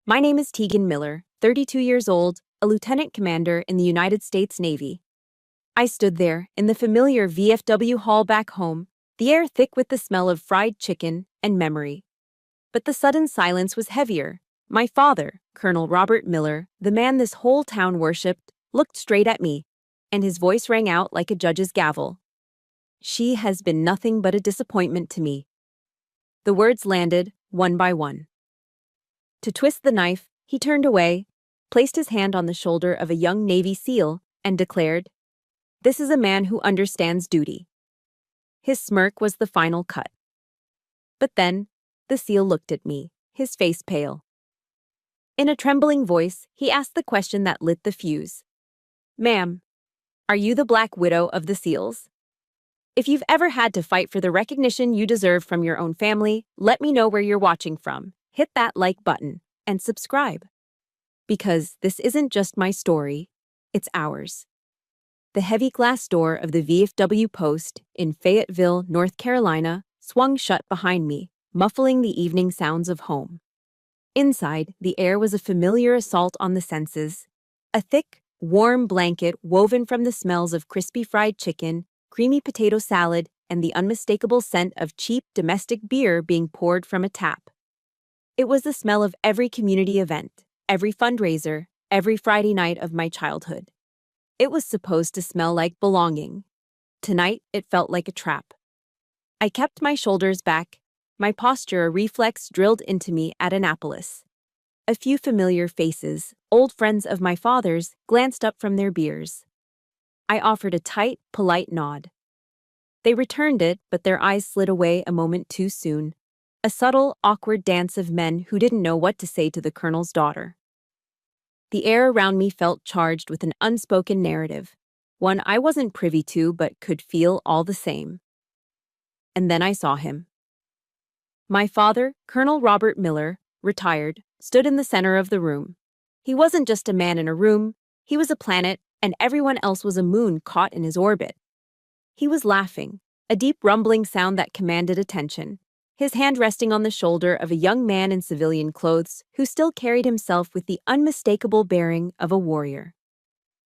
My name is Tegan Miller, 32 years old, a lieutenant commander in the United States Navy. I stood there, in the familiar VFW hall back home, the air thick with the smell of fried chicken and memory. But the sudden silence was heavier. My father, Colonel Robert Miller, the man this whole town worshipped, looked straight at me, and his voice rang out like a judge's gavel. "She has been nothing but a disappointment to me." The words landed, one by one. To twist the knife, he turned away, placed his hand on the shoulder of a young Navy SEAL, and declared, "This is a man who understands duty." His smirk was the final cut. But then, the SEAL looked at me, his face pale. In a trembling voice, he asked the question that lit the fuse. "Ma'am, are you the Black Widow of the SEALs? If you've ever had to fight for the recognition you deserve from your own family, let me know where you're watching from. Hit that like button and subscribe. Because this isn't just my story, it's ours." The heavy glass door of the VFW post in Fayetteville, North Carolina, swung shut behind me, muffling the evening sounds of home. Inside, the air was a familiar assault on the senses. A thick, warm blanket woven from the smells of crispy fried chicken, creamy potato salad, and the unmistakable scent of cheap domestic beer being poured from a tap. It was the smell of every community event, every fundraiser, every Friday night of my childhood. It was supposed to smell like belonging. Tonight, it felt like a trap. I kept my shoulders back, my posture a reflex drilled into me at Annapolis. A few familiar faces, old friends of my father's, glanced up from their beers. I offered a tight, polite nod. They returned it, but their eyes slid away a moment too soon. A subtle, awkward dance of men who didn't know what to say to the colonel's daughter. The air around me felt charged with an unspoken narrative, one I wasn't privy to but could feel all the same. And then I saw him. My father, Colonel Robert Miller, retired, stood in the center of the room. He wasn't just a man in a room, he was a planet, and everyone else was a moon caught in his orbit. He was laughing, a deep rumbling sound that commanded attention, his hand resting on the shoulder of a young man in civilian clothes who still carried himself with the unmistakable bearing of a warrior.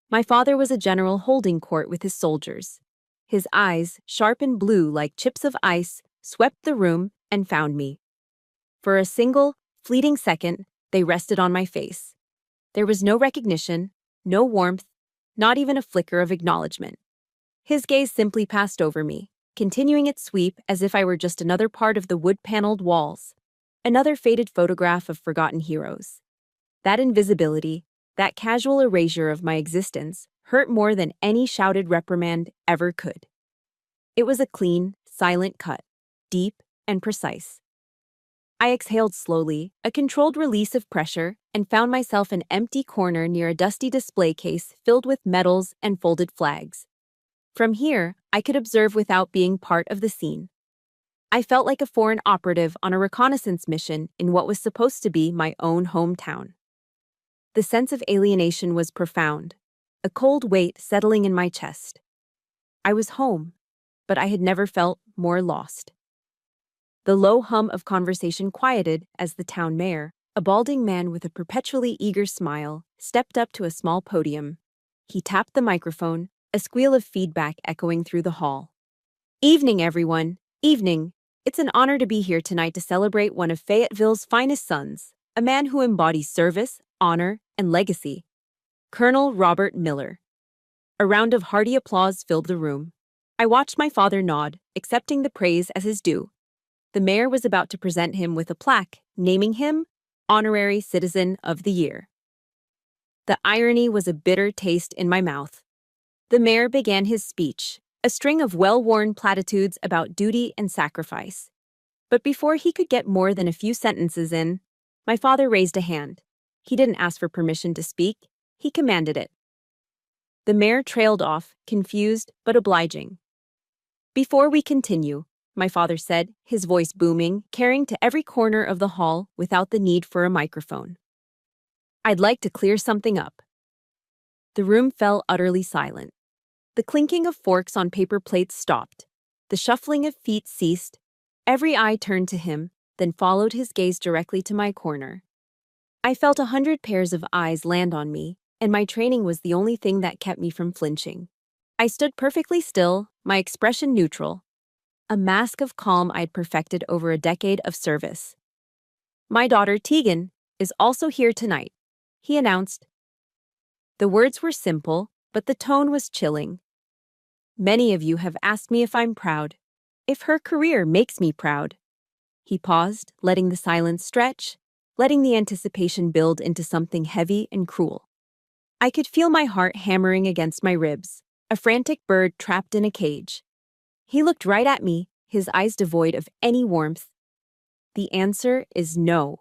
My father was a general holding court with his soldiers. His eyes, sharp and blue like chips of ice, swept the room and found me. For a single, fleeting second, they rested on my face. There was no recognition, no warmth, not even a flicker of acknowledgement. His gaze simply passed over me, continuing its sweep as if I were just another part of the wood-paneled walls, another faded photograph of forgotten heroes. That invisibility, that casual erasure of my existence, hurt more than any shouted reprimand ever could. It was a clean, silent cut, deep and precise. I exhaled slowly, a controlled release of pressure, and found myself an empty corner near a dusty display case filled with medals and folded flags. From here, I could observe without being part of the scene. I felt like a foreign operative on a reconnaissance mission in what was supposed to be my own hometown. The sense of alienation was profound, a cold weight settling in my chest. I was home, but I had never felt more lost. The low hum of conversation quieted as the town mayor, a balding man with a perpetually eager smile, stepped up to a small podium. He tapped the microphone, a squeal of feedback echoing through the hall. "Evening, everyone. Evening. It's an honor to be here tonight to celebrate one of Fayetteville's finest sons, a man who embodies service, honor, and legacy. Colonel Robert Miller." A round of hearty applause filled the room. I watched my father nod, accepting the praise as his due. The mayor was about to present him with a plaque, naming him Honorary Citizen of the Year. The irony was a bitter taste in my mouth. The mayor began his speech, a string of well-worn platitudes about duty and sacrifice. But before he could get more than a few sentences in, my father raised a hand. He didn't ask for permission to speak, he commanded it. The mayor trailed off, confused but obliging. "Before we continue," my father said, his voice booming, carrying to every corner of the hall without the need for a microphone, "I'd like to clear something up." The room fell utterly silent. The clinking of forks on paper plates stopped. The shuffling of feet ceased. Every eye turned to him, then followed his gaze directly to my corner. I felt 100 pairs of eyes land on me, and my training was the only thing that kept me from flinching. I stood perfectly still, my expression neutral, a mask of calm I'd perfected over a decade of service. My daughter, Tegan, is also here tonight, he announced. The words were simple, but the tone was chilling. Many of you have asked me if I'm proud, if her career makes me proud. He paused, letting the silence stretch, letting the anticipation build into something heavy and cruel. I could feel my heart hammering against my ribs, a frantic bird trapped in a cage. He looked right at me, his eyes devoid of any warmth. The answer is no.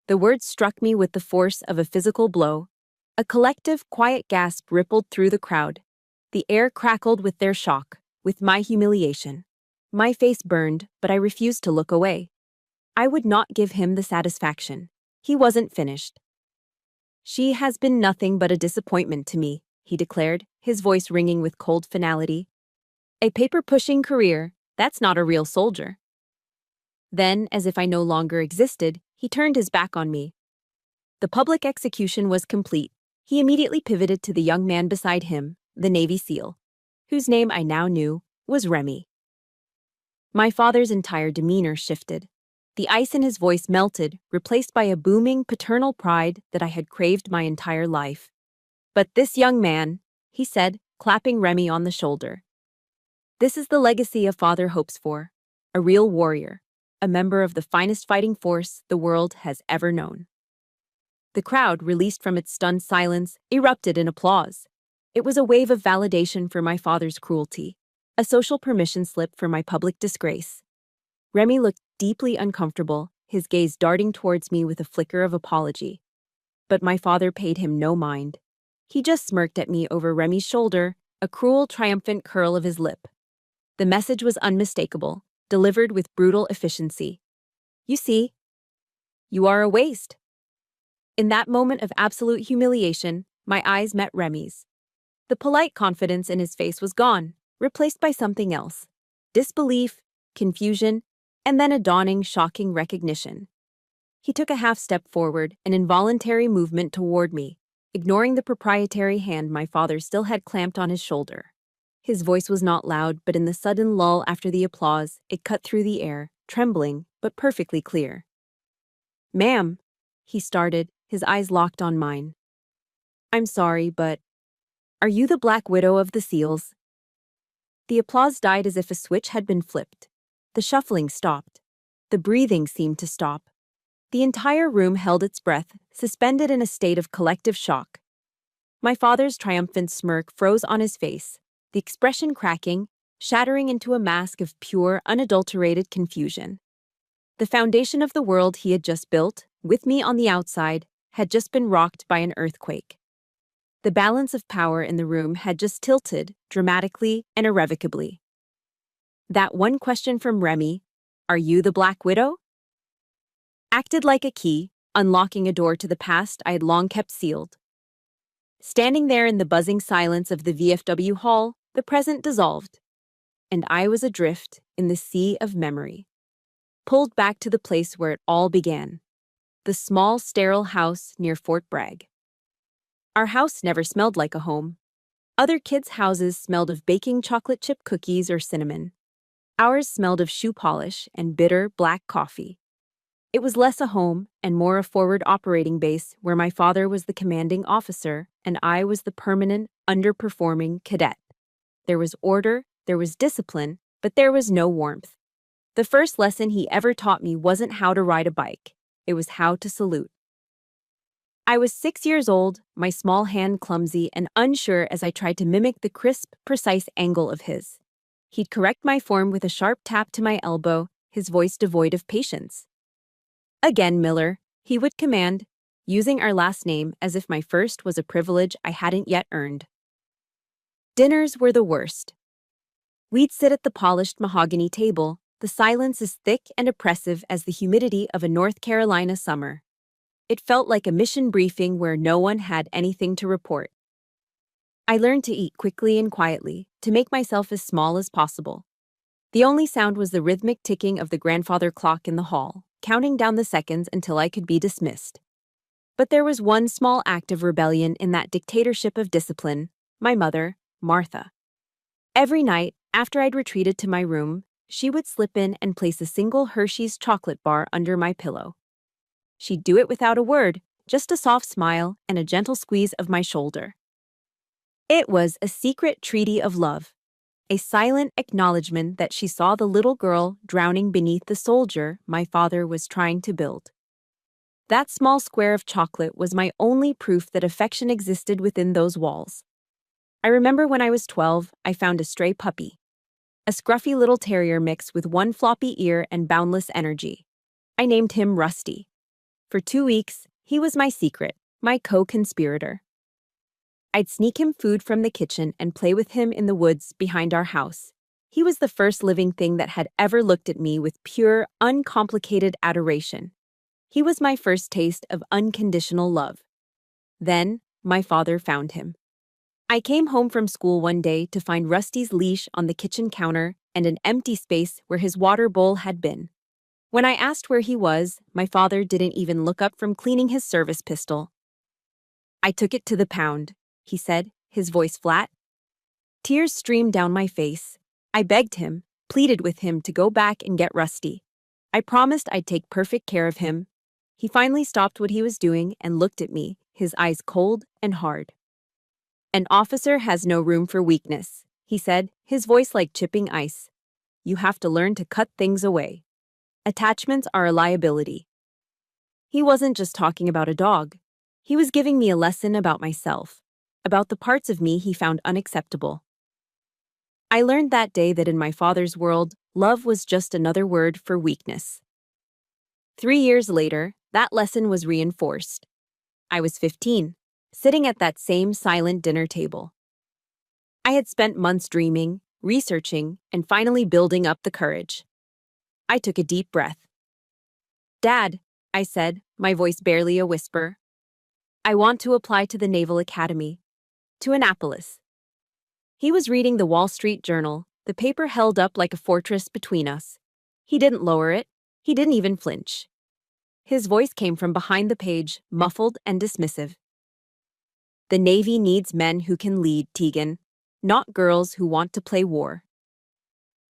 The words struck me with the force of a physical blow. A collective, quiet gasp rippled through the crowd. The air crackled with their shock, with my humiliation. My face burned, but I refused to look away. I would not give him the satisfaction. He wasn't finished. She has been nothing but a disappointment to me, he declared, his voice ringing with cold finality. A paper-pushing career, that's not a real soldier. Then, as if I no longer existed, he turned his back on me. The public execution was complete. He immediately pivoted to the young man beside him, the Navy SEAL, whose name I now knew was Remy. My father's entire demeanor shifted. The ice in his voice melted, replaced by a booming paternal pride that I had craved my entire life. But this young man, he said, clapping Remy on the shoulder. This is the legacy a father hopes for, a real warrior, a member of the finest fighting force the world has ever known. The crowd, released from its stunned silence, erupted in applause. It was a wave of validation for my father's cruelty, a social permission slip for my public disgrace. Remy looked deeply uncomfortable, his gaze darting towards me with a flicker of apology. But my father paid him no mind. He just smirked at me over Remy's shoulder, a cruel, triumphant curl of his lip. The message was unmistakable, delivered with brutal efficiency. You see, you are a waste. In that moment of absolute humiliation, my eyes met Remy's. The polite confidence in his face was gone, replaced by something else. Disbelief, confusion, and then a dawning, shocking recognition. He took a half step forward, an involuntary movement toward me, ignoring the proprietary hand my father still had clamped on his shoulder. His voice was not loud, but in the sudden lull after the applause, it cut through the air, trembling, but perfectly clear. "Ma'am," he started, his eyes locked on mine. "I'm sorry, but are you the Black Widow of the SEALs?" The applause died as if a switch had been flipped. The shuffling stopped. The breathing seemed to stop. The entire room held its breath, suspended in a state of collective shock. My father's triumphant smirk froze on his face, the expression cracking, shattering into a mask of pure, unadulterated confusion. The foundation of the world he had just built, with me on the outside, had just been rocked by an earthquake. The balance of power in the room had just tilted, dramatically and irrevocably. That one question from Remy, "Are you the Black Widow?" acted like a key, unlocking a door to the past I had long kept sealed. Standing there in the buzzing silence of the VFW hall, the present dissolved, and I was adrift in the sea of memory, pulled back to the place where it all began, the small, sterile house near Fort Bragg. Our house never smelled like a home. Other kids' houses smelled of baking chocolate chip cookies or cinnamon. Ours smelled of shoe polish and bitter black coffee. It was less a home and more a forward operating base where my father was the commanding officer and I was the permanent, underperforming cadet. There was order, there was discipline, but there was no warmth. The first lesson he ever taught me wasn't how to ride a bike. It was how to salute. I was 6 years old, my small hand clumsy and unsure as I tried to mimic the crisp, precise angle of his. He'd correct my form with a sharp tap to my elbow, his voice devoid of patience. "Again, Miller," he would command, using our last name as if my first was a privilege I hadn't yet earned. Dinners were the worst. We'd sit at the polished mahogany table, the silence as thick and oppressive as the humidity of a North Carolina summer. It felt like a mission briefing where no one had anything to report. I learned to eat quickly and quietly, to make myself as small as possible. The only sound was the rhythmic ticking of the grandfather clock in the hall, counting down the seconds until I could be dismissed. But there was one small act of rebellion in that dictatorship of discipline: my mother, Martha. Every night, after I'd retreated to my room, she would slip in and place a single Hershey's chocolate bar under my pillow. She'd do it without a word, just a soft smile and a gentle squeeze of my shoulder. It was a secret treaty of love, a silent acknowledgement that she saw the little girl drowning beneath the soldier my father was trying to build. That small square of chocolate was my only proof that affection existed within those walls. I remember when I was 12, I found a stray puppy. A scruffy little terrier mix with one floppy ear and boundless energy. I named him Rusty. For 2 weeks, he was my secret, my co-conspirator. I'd sneak him food from the kitchen and play with him in the woods behind our house. He was the first living thing that had ever looked at me with pure, uncomplicated adoration. He was my first taste of unconditional love. Then, my father found him. I came home from school one day to find Rusty's leash on the kitchen counter and an empty space where his water bowl had been. When I asked where he was, my father didn't even look up from cleaning his service pistol. "I took it to the pound," he said, his voice flat. Tears streamed down my face. I begged him, pleaded with him to go back and get Rusty. I promised I'd take perfect care of him. He finally stopped what he was doing and looked at me, his eyes cold and hard. "An officer has no room for weakness," he said, his voice like chipping ice. "You have to learn to cut things away. Attachments are a liability." He wasn't just talking about a dog. He was giving me a lesson about myself, about the parts of me he found unacceptable. I learned that day that in my father's world, love was just another word for weakness. 3 years later, that lesson was reinforced. I was 15, sitting at that same silent dinner table. I had spent months dreaming, researching, and finally building up the courage. I took a deep breath. "Dad," I said, my voice barely a whisper, "I want to apply to the Naval Academy, to Annapolis." He was reading the Wall Street Journal, the paper held up like a fortress between us. He didn't lower it. He didn't even flinch. His voice came from behind the page, muffled and dismissive. "The Navy needs men who can lead, Tegan, not girls who want to play war."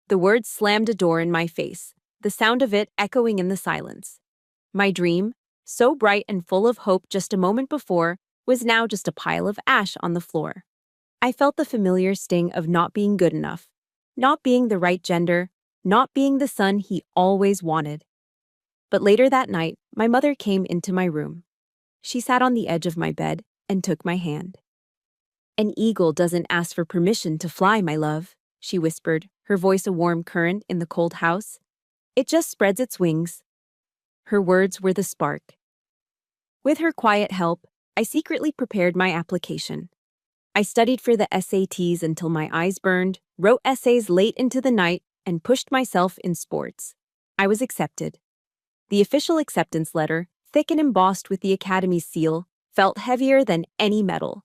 The words slammed a door in my face, the sound of it echoing in the silence. My dream, so bright and full of hope just a moment before, was now just a pile of ash on the floor. I felt the familiar sting of not being good enough, not being the right gender, not being the son he always wanted. But later that night, my mother came into my room. She sat on the edge of my bed and took my hand. "An eagle doesn't ask for permission to fly, my love," she whispered, her voice a warm current in the cold house. "It just spreads its wings." Her words were the spark. With her quiet help, I secretly prepared my application. I studied for the SATs until my eyes burned, wrote essays late into the night, and pushed myself in sports. I was accepted. The official acceptance letter, thick and embossed with the Academy's seal, felt heavier than any medal.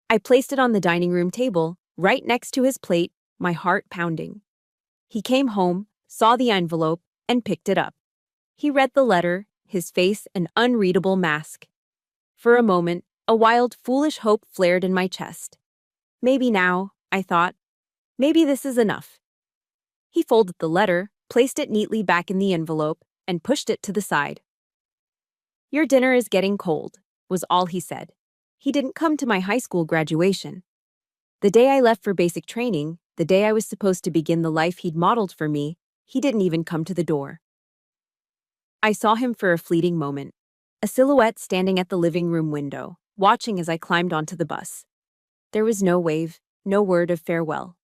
I placed it on the dining room table, right next to his plate, my heart pounding. He came home, saw the envelope, and picked it up. He read the letter, his face an unreadable mask. For a moment, a wild, foolish hope flared in my chest. Maybe now, I thought. Maybe this is enough. He folded the letter, placed it neatly back in the envelope, and pushed it to the side. "Your dinner is getting cold," was all he said. He didn't come to my high school graduation. The day I left for basic training, the day I was supposed to begin the life he'd modeled for me, he didn't even come to the door. I saw him for a fleeting moment, a silhouette standing at the living room window, watching as I climbed onto the bus. There was no wave, no word of farewell.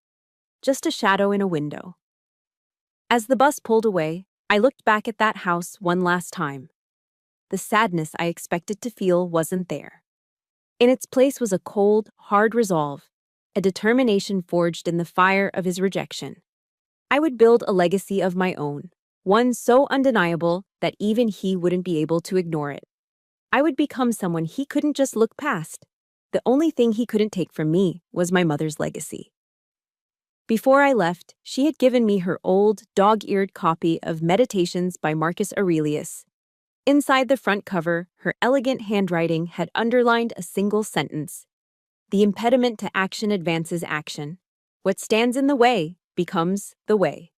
Just a shadow in a window. As the bus pulled away, I looked back at that house one last time. The sadness I expected to feel wasn't there. In its place was a cold, hard resolve, a determination forged in the fire of his rejection. I would build a legacy of my own, one so undeniable that even he wouldn't be able to ignore it. I would become someone he couldn't just look past. The only thing he couldn't take from me was my mother's legacy. Before I left, she had given me her old, dog-eared copy of Meditations by Marcus Aurelius. Inside the front cover, her elegant handwriting had underlined a single sentence. The impediment to action advances action. What stands in the way becomes the way.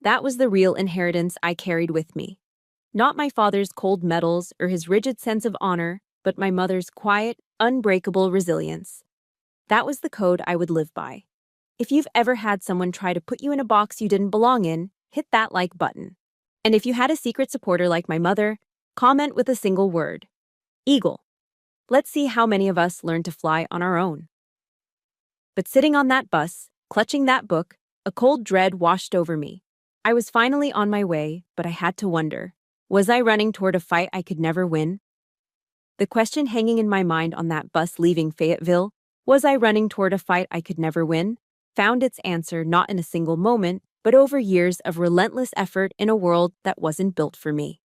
That was the real inheritance I carried with me. Not my father's cold medals or his rigid sense of honor, but my mother's quiet, unbreakable resilience. That was the code I would live by. If you've ever had someone try to put you in a box you didn't belong in, hit that like button. And if you had a secret supporter like my mother, comment with a single word. Eagle. Let's see how many of us learn to fly on our own. But sitting on that bus, clutching that book, a cold dread washed over me. I was finally on my way, but I had to wonder, was I running toward a fight I could never win? The question hanging in my mind on that bus leaving Fayetteville, was I running toward a fight I could never win, found its answer not in a single moment, but over years of relentless effort in a world that wasn't built for me.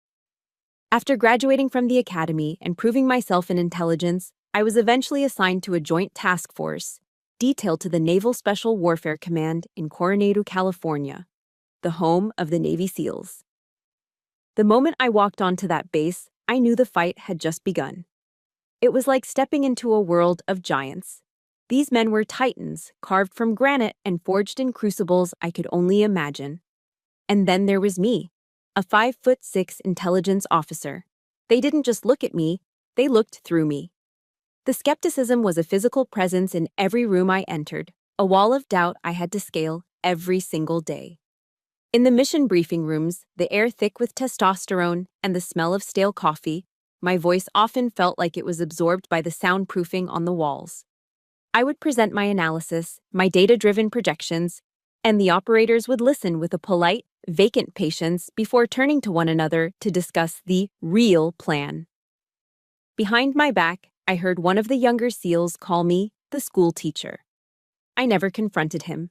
After graduating from the academy and proving myself in intelligence, I was eventually assigned to a joint task force, detailed to the Naval Special Warfare Command in Coronado, California, the home of the Navy SEALs. The moment I walked onto that base, I knew the fight had just begun. It was like stepping into a world of giants. These men were titans, carved from granite and forged in crucibles I could only imagine. And then there was me, a 5'6" intelligence officer. They didn't just look at me, they looked through me. The skepticism was a physical presence in every room I entered, a wall of doubt I had to scale every single day. In the mission briefing rooms, the air thick with testosterone and the smell of stale coffee, my voice often felt like it was absorbed by the soundproofing on the walls. I would present my analysis, my data-driven projections, and the operators would listen with a polite, vacant patience before turning to one another to discuss the real plan. Behind my back, I heard one of the younger SEALs call me the school teacher. I never confronted him.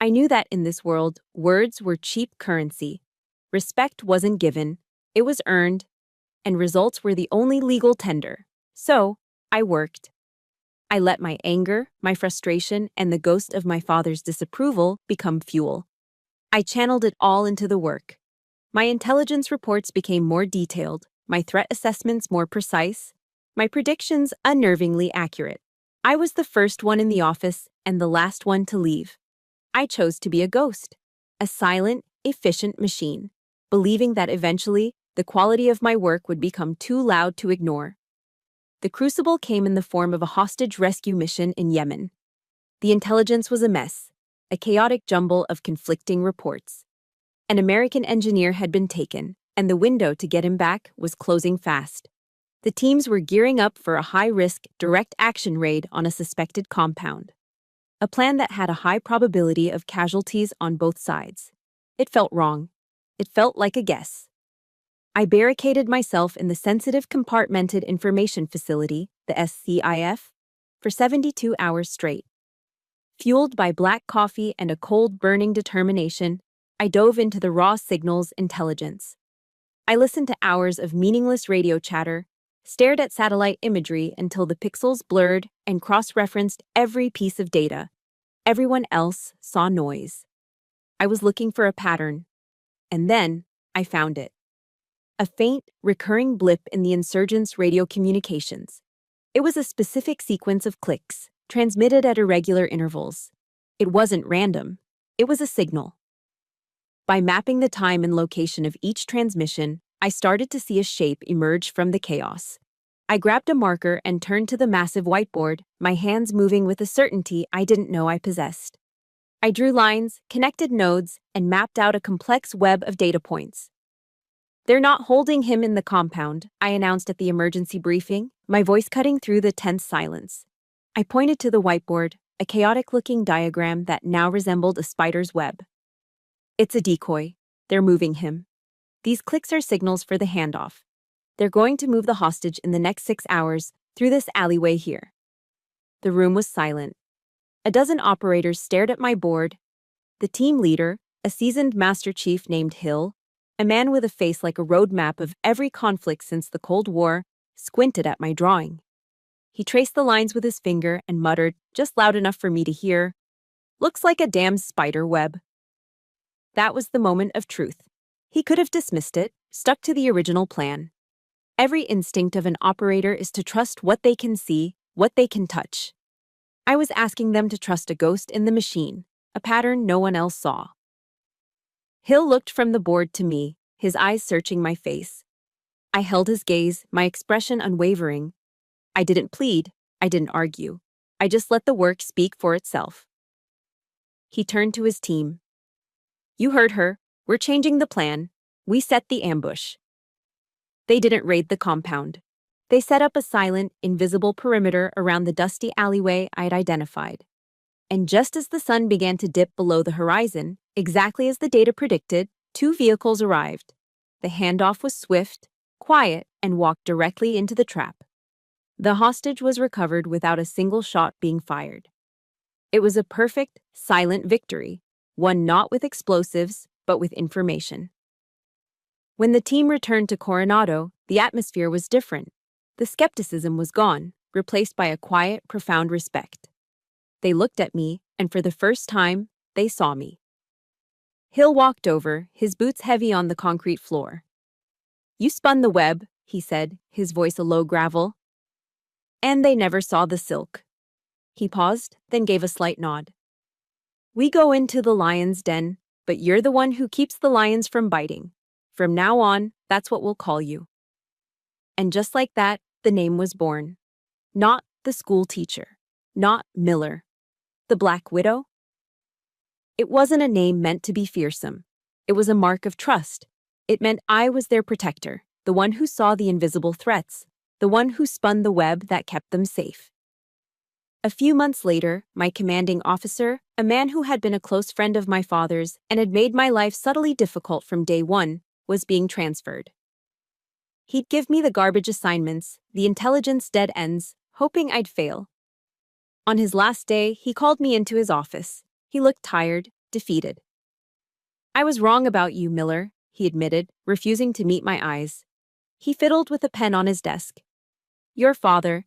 I knew that in this world, words were cheap currency. Respect wasn't given, it was earned, and results were the only legal tender. So, I worked. I let my anger, my frustration, and the ghost of my father's disapproval become fuel. I channeled it all into the work. My intelligence reports became more detailed, my threat assessments more precise, my predictions unnervingly accurate. I was the first one in the office and the last one to leave. I chose to be a ghost, a silent, efficient machine, believing that eventually the quality of my work would become too loud to ignore. The crucible came in the form of a hostage rescue mission in Yemen. The intelligence was a mess, a chaotic jumble of conflicting reports. An American engineer had been taken, and the window to get him back was closing fast. The teams were gearing up for a high-risk, direct action raid on a suspected compound. A plan that had a high probability of casualties on both sides. It felt wrong. It felt like a guess. I barricaded myself in the sensitive compartmented information facility, the SCIF, for 72 hours straight. Fueled by black coffee and a cold, burning determination, I dove into the raw signals intelligence. I listened to hours of meaningless radio chatter, stared at satellite imagery until the pixels blurred, and cross-referenced every piece of data. Everyone else saw noise. I was looking for a pattern. And then I found it. A faint, recurring blip in the insurgents' radio communications. It was a specific sequence of clicks, transmitted at irregular intervals. It wasn't random. It was a signal. By mapping the time and location of each transmission, I started to see a shape emerge from the chaos. I grabbed a marker and turned to the massive whiteboard, my hands moving with a certainty I didn't know I possessed. I drew lines, connected nodes, and mapped out a complex web of data points. "They're not holding him in the compound," I announced at the emergency briefing, my voice cutting through the tense silence. I pointed to the whiteboard, a chaotic-looking diagram that now resembled a spider's web. "It's a decoy. They're moving him. These clicks are signals for the handoff. They're going to move the hostage in the next 6 hours through this alleyway here." The room was silent. A dozen operators stared at my board. The team leader, a seasoned Master Chief named Hill, a man with a face like a roadmap of every conflict since the Cold War, squinted at my drawing. He traced the lines with his finger and muttered, just loud enough for me to hear, "Looks like a damn spider web." That was the moment of truth. He could have dismissed it, stuck to the original plan. Every instinct of an operator is to trust what they can see, what they can touch. I was asking them to trust a ghost in the machine, a pattern no one else saw. Hill looked from the board to me, his eyes searching my face. I held his gaze, my expression unwavering. I didn't plead, I didn't argue. I just let the work speak for itself. He turned to his team. You heard her. We're changing the plan. We set the ambush. They didn't raid the compound. They set up a silent, invisible perimeter around the dusty alleyway I'd identified. And just as the sun began to dip below the horizon, exactly as the data predicted, 2 vehicles arrived. The handoff was swift, quiet, and walked directly into the trap. The hostage was recovered without a single shot being fired. It was a perfect, silent victory, one not with explosives, but with information. When the team returned to Coronado, the atmosphere was different. The skepticism was gone, replaced by a quiet, profound respect. They looked at me, and for the first time, they saw me. Hill walked over, his boots heavy on the concrete floor. You spun the web, he said, his voice a low gravel. And they never saw the silk. He paused, then gave a slight nod. We go into the lion's den, but you're the one who keeps the lions from biting. From now on, that's what we'll call you. And just like that, the name was born. Not the school teacher. Not Miller. The Black Widow? It wasn't a name meant to be fearsome. It was a mark of trust. It meant I was their protector, the one who saw the invisible threats, the one who spun the web that kept them safe. A few months later, my commanding officer, a man who had been a close friend of my father's and had made my life subtly difficult from day one, was being transferred. He'd give me the garbage assignments, the intelligence dead ends, hoping I'd fail. On his last day, he called me into his office. He looked tired, defeated. I was wrong about you, Miller, he admitted, refusing to meet my eyes. He fiddled with a pen on his desk. Your father.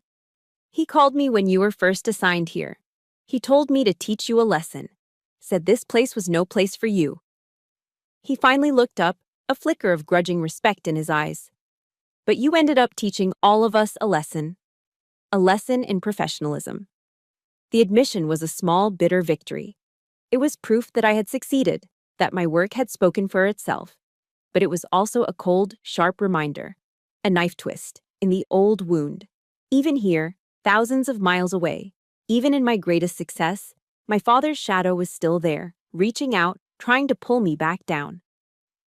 He called me when you were first assigned here. He told me to teach you a lesson. Said this place was no place for you. He finally looked up, a flicker of grudging respect in his eyes. But you ended up teaching all of us a lesson. A lesson in professionalism. The admission was a small, bitter victory. It was proof that I had succeeded, that my work had spoken for itself. But it was also a cold, sharp reminder. A knife twist, in the old wound. Even here, thousands of miles away, even in my greatest success, my father's shadow was still there, reaching out, trying to pull me back down.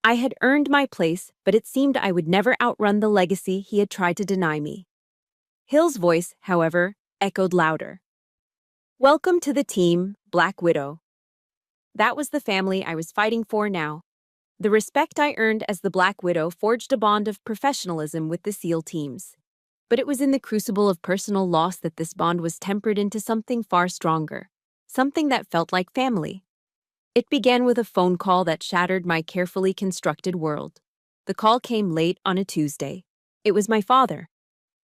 I had earned my place, but it seemed I would never outrun the legacy he had tried to deny me. Hill's voice, however, echoed louder. Welcome to the team, Black Widow. That was the family I was fighting for now. The respect I earned as the Black Widow forged a bond of professionalism with the SEAL teams. But it was in the crucible of personal loss that this bond was tempered into something far stronger, something that felt like family. It began with a phone call that shattered my carefully constructed world. The call came late on a Tuesday. It was my father.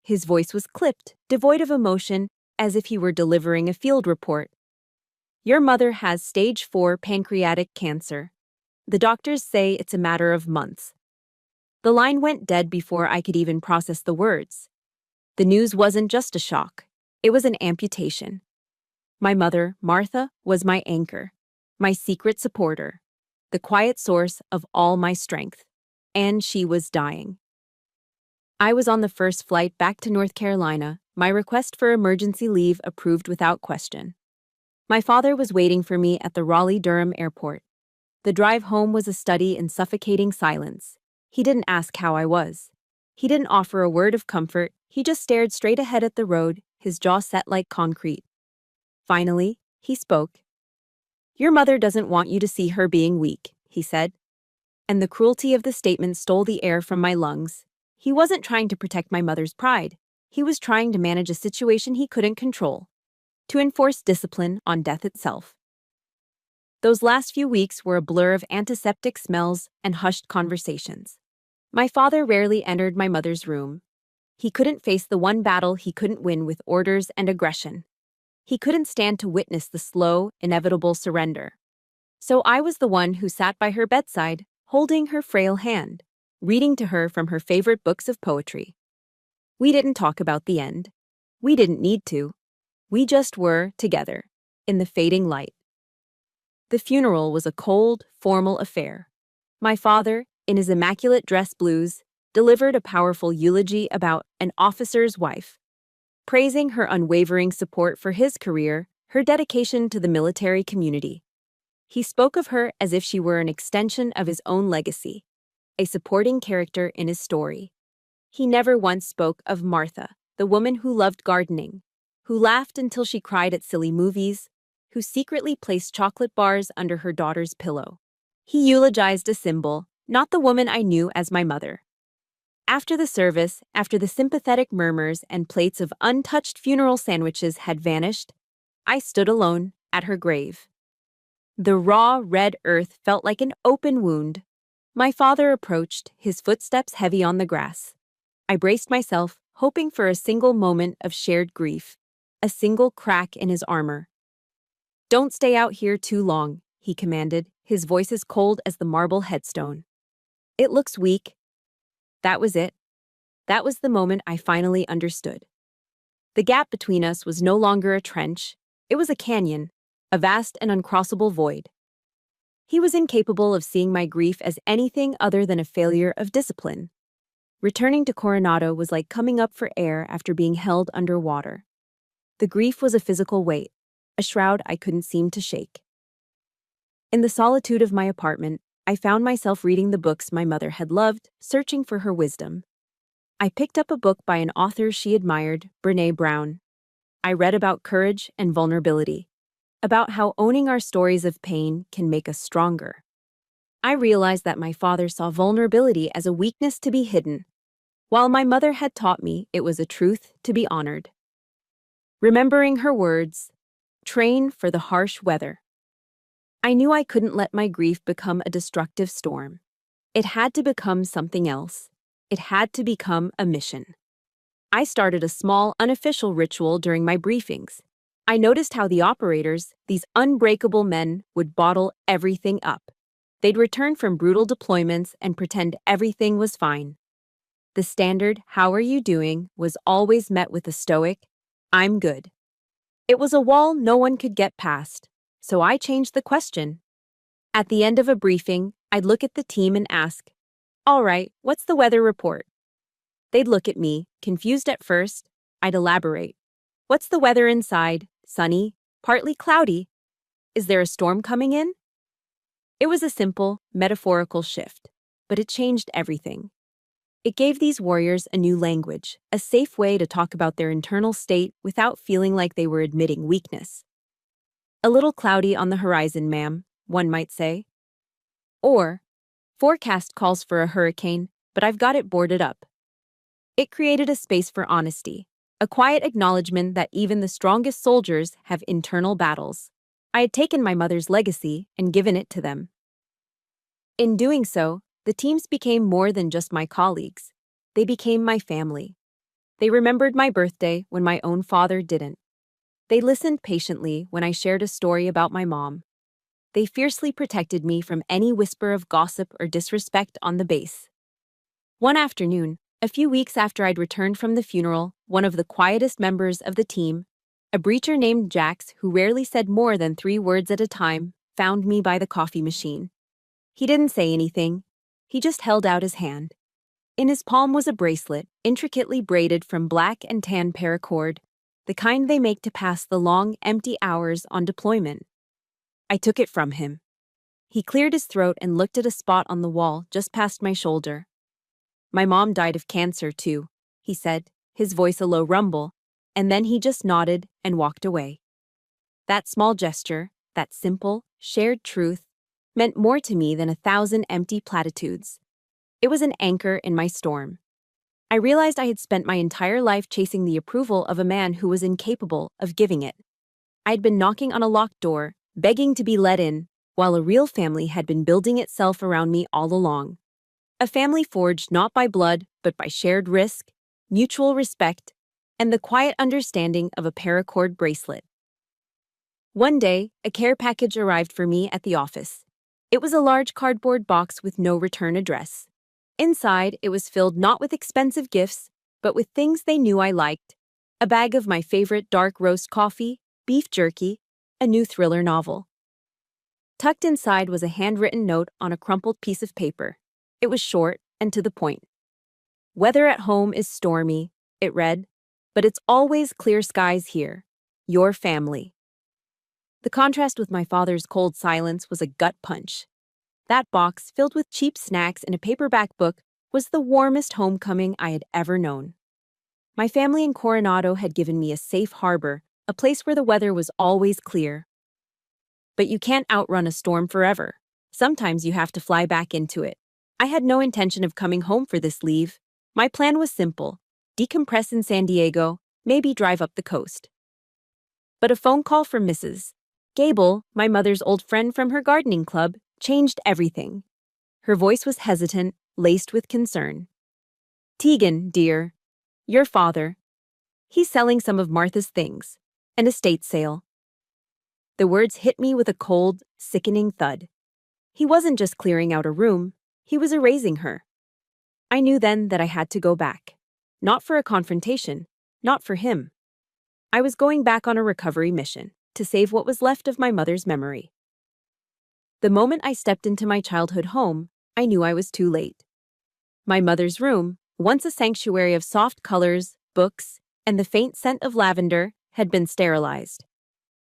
His voice was clipped, devoid of emotion, as if he were delivering a field report. Your mother has stage 4 pancreatic cancer. The doctors say it's a matter of months. The line went dead before I could even process the words. The news wasn't just a shock. It was an amputation. My mother, Martha, was my anchor, my secret supporter, the quiet source of all my strength. And she was dying. I was on the first flight back to North Carolina, my request for emergency leave approved without question. My father was waiting for me at the Raleigh-Durham airport. The drive home was a study in suffocating silence. He didn't ask how I was. He didn't offer a word of comfort. He just stared straight ahead at the road, his jaw set like concrete. Finally, he spoke. Your mother doesn't want you to see her being weak, he said. And the cruelty of the statement stole the air from my lungs. He wasn't trying to protect my mother's pride. He was trying to manage a situation he couldn't control. To enforce discipline on death itself. Those last few weeks were a blur of antiseptic smells and hushed conversations. My father rarely entered my mother's room. He couldn't face the one battle he couldn't win with orders and aggression. He couldn't stand to witness the slow, inevitable surrender. So I was the one who sat by her bedside, holding her frail hand, reading to her from her favorite books of poetry. We didn't talk about the end. We didn't need to. We just were together, in the fading light. The funeral was a cold, formal affair. My father, in his immaculate dress blues, delivered a powerful eulogy about an officer's wife, praising her unwavering support for his career, her dedication to the military community. He spoke of her as if she were an extension of his own legacy, a supporting character in his story. He never once spoke of Martha, the woman who loved gardening, who laughed until she cried at silly movies, who secretly placed chocolate bars under her daughter's pillow. He eulogized a symbol, not the woman I knew as my mother. After the service, after the sympathetic murmurs and plates of untouched funeral sandwiches had vanished, I stood alone at her grave. The raw, red earth felt like an open wound. My father approached, his footsteps heavy on the grass. I braced myself, hoping for a single moment of shared grief, a single crack in his armor. "Don't stay out here too long," he commanded, his voice as cold as the marble headstone. "It looks weak." That was it. That was the moment I finally understood. The gap between us was no longer a trench. It was a canyon, a vast and uncrossable void. He was incapable of seeing my grief as anything other than a failure of discipline. Returning to Coronado was like coming up for air after being held underwater. The grief was a physical weight, a shroud I couldn't seem to shake. In the solitude of my apartment, I found myself reading the books my mother had loved, searching for her wisdom. I picked up a book by an author she admired, Brené Brown. I read about courage and vulnerability, about how owning our stories of pain can make us stronger. I realized that my father saw vulnerability as a weakness to be hidden, while my mother had taught me it was a truth to be honored. Remembering her words, "Train for the harsh weather," I knew I couldn't let my grief become a destructive storm. It had to become something else. It had to become a mission. I started a small, unofficial ritual during my briefings. I noticed how the operators, these unbreakable men, would bottle everything up. They'd return from brutal deployments and pretend everything was fine. The standard, "How are you doing?" was always met with a stoic, "I'm good." It was a wall no one could get past, so I changed the question. At the end of a briefing, I'd look at the team and ask, "All right, what's the weather report?" They'd look at me, confused at first. I'd elaborate. "What's the weather inside? Sunny? Partly cloudy? Is there a storm coming in?" It was a simple, metaphorical shift, but it changed everything. It gave these warriors a new language, a safe way to talk about their internal state without feeling like they were admitting weakness. "A little cloudy on the horizon, ma'am," one might say. Or, "Forecast calls for a hurricane, but I've got it boarded up." It created a space for honesty, a quiet acknowledgement that even the strongest soldiers have internal battles. I had taken my mother's legacy and given it to them. In doing so, the teams became more than just my colleagues. They became my family. They remembered my birthday when my own father didn't. They listened patiently when I shared a story about my mom. They fiercely protected me from any whisper of gossip or disrespect on the base. One afternoon, a few weeks after I'd returned from the funeral, one of the quietest members of the team, a breacher named Jax who rarely said more than 3 words at a time, found me by the coffee machine. He didn't say anything. He just held out his hand. In his palm was a bracelet, intricately braided from black and tan paracord, the kind they make to pass the long, empty hours on deployment. I took it from him. He cleared his throat and looked at a spot on the wall just past my shoulder. "My mom died of cancer, too," he said, his voice a low rumble, and then he just nodded and walked away. That small gesture, that simple, shared truth, meant more to me than 1,000 empty platitudes. It was an anchor in my storm. I realized I had spent my entire life chasing the approval of a man who was incapable of giving it. I had been knocking on a locked door, begging to be let in, while a real family had been building itself around me all along. A family forged not by blood, but by shared risk, mutual respect, and the quiet understanding of a paracord bracelet. One day, a care package arrived for me at the office. It was a large cardboard box with no return address. Inside, it was filled not with expensive gifts, but with things they knew I liked: a bag of my favorite dark roast coffee, beef jerky, a new thriller novel. Tucked inside was a handwritten note on a crumpled piece of paper. It was short and to the point. "Weather at home is stormy," it read, "but it's always clear skies here. Your family." The contrast with my father's cold silence was a gut punch. That box, filled with cheap snacks and a paperback book, was the warmest homecoming I had ever known. My family in Coronado had given me a safe harbor, a place where the weather was always clear. But you can't outrun a storm forever. Sometimes you have to fly back into it. I had no intention of coming home for this leave. My plan was simple: decompress in San Diego, maybe drive up the coast. But a phone call from Mrs. Gable, my mother's old friend from her gardening club, changed everything. Her voice was hesitant, laced with concern. "Tegan, dear, your father. He's selling some of Martha's things. An estate sale." The words hit me with a cold, sickening thud. He wasn't just clearing out a room, he was erasing her. I knew then that I had to go back. Not for a confrontation, not for him. I was going back on a recovery mission, to save what was left of my mother's memory. The moment I stepped into my childhood home, I knew I was too late. My mother's room, once a sanctuary of soft colors, books, and the faint scent of lavender, had been sterilized.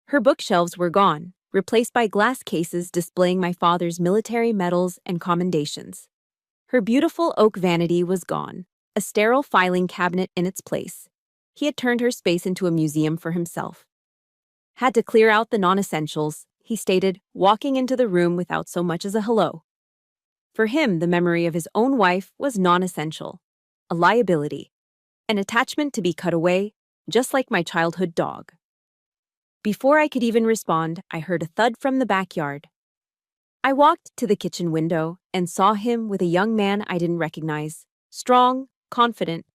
Her bookshelves were gone, replaced by glass cases displaying my father's military medals and commendations. Her beautiful oak vanity was gone, a sterile filing cabinet in its place. He had turned her space into a museum for himself. "Had to clear out the non-essentials," he stated, walking into the room without so much as a hello. For him, the memory of his own wife was non-essential, a liability, an attachment to be cut away, just like my childhood dog. Before I could even respond, I heard a thud from the backyard. I walked to the kitchen window and saw him with a young man I didn't recognize, strong, confident,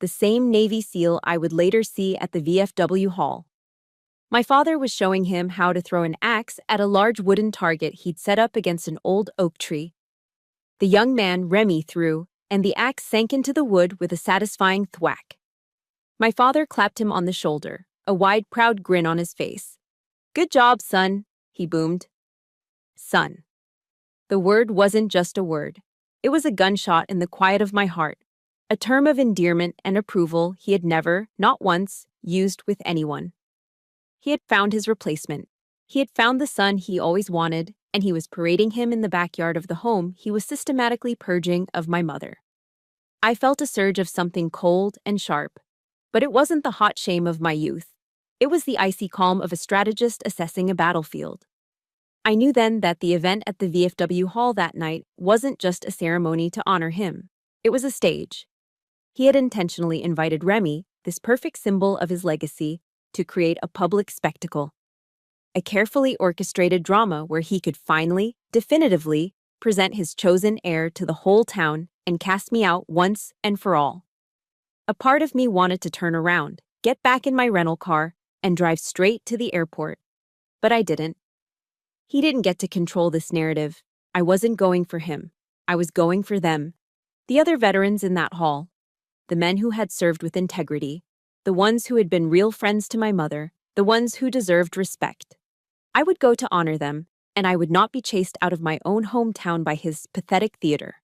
the same Navy SEAL I would later see at the VFW hall. My father was showing him how to throw an axe at a large wooden target he'd set up against an old oak tree. The young man, Remy, threw, and the axe sank into the wood with a satisfying thwack. My father clapped him on the shoulder, a wide, proud grin on his face. "Good job, son," he boomed. Son. The word wasn't just a word. It was a gunshot in the quiet of my heart, a term of endearment and approval he had never, not once, used with anyone. He had found his replacement. He had found the son he always wanted, and he was parading him in the backyard of the home he was systematically purging of my mother. I felt a surge of something cold and sharp, but it wasn't the hot shame of my youth. It was the icy calm of a strategist assessing a battlefield. I knew then that the event at the VFW hall that night wasn't just a ceremony to honor him. It was a stage. He had intentionally invited Remy, this perfect symbol of his legacy, to create a public spectacle. A carefully orchestrated drama where he could finally, definitively, present his chosen heir to the whole town and cast me out once and for all. A part of me wanted to turn around, get back in my rental car, and drive straight to the airport. But I didn't. He didn't get to control this narrative. I wasn't going for him. I was going for them. The other veterans in that hall. The men who had served with integrity. The ones who had been real friends to my mother. The ones who deserved respect. I would go to honor them, and I would not be chased out of my own hometown by his pathetic theater.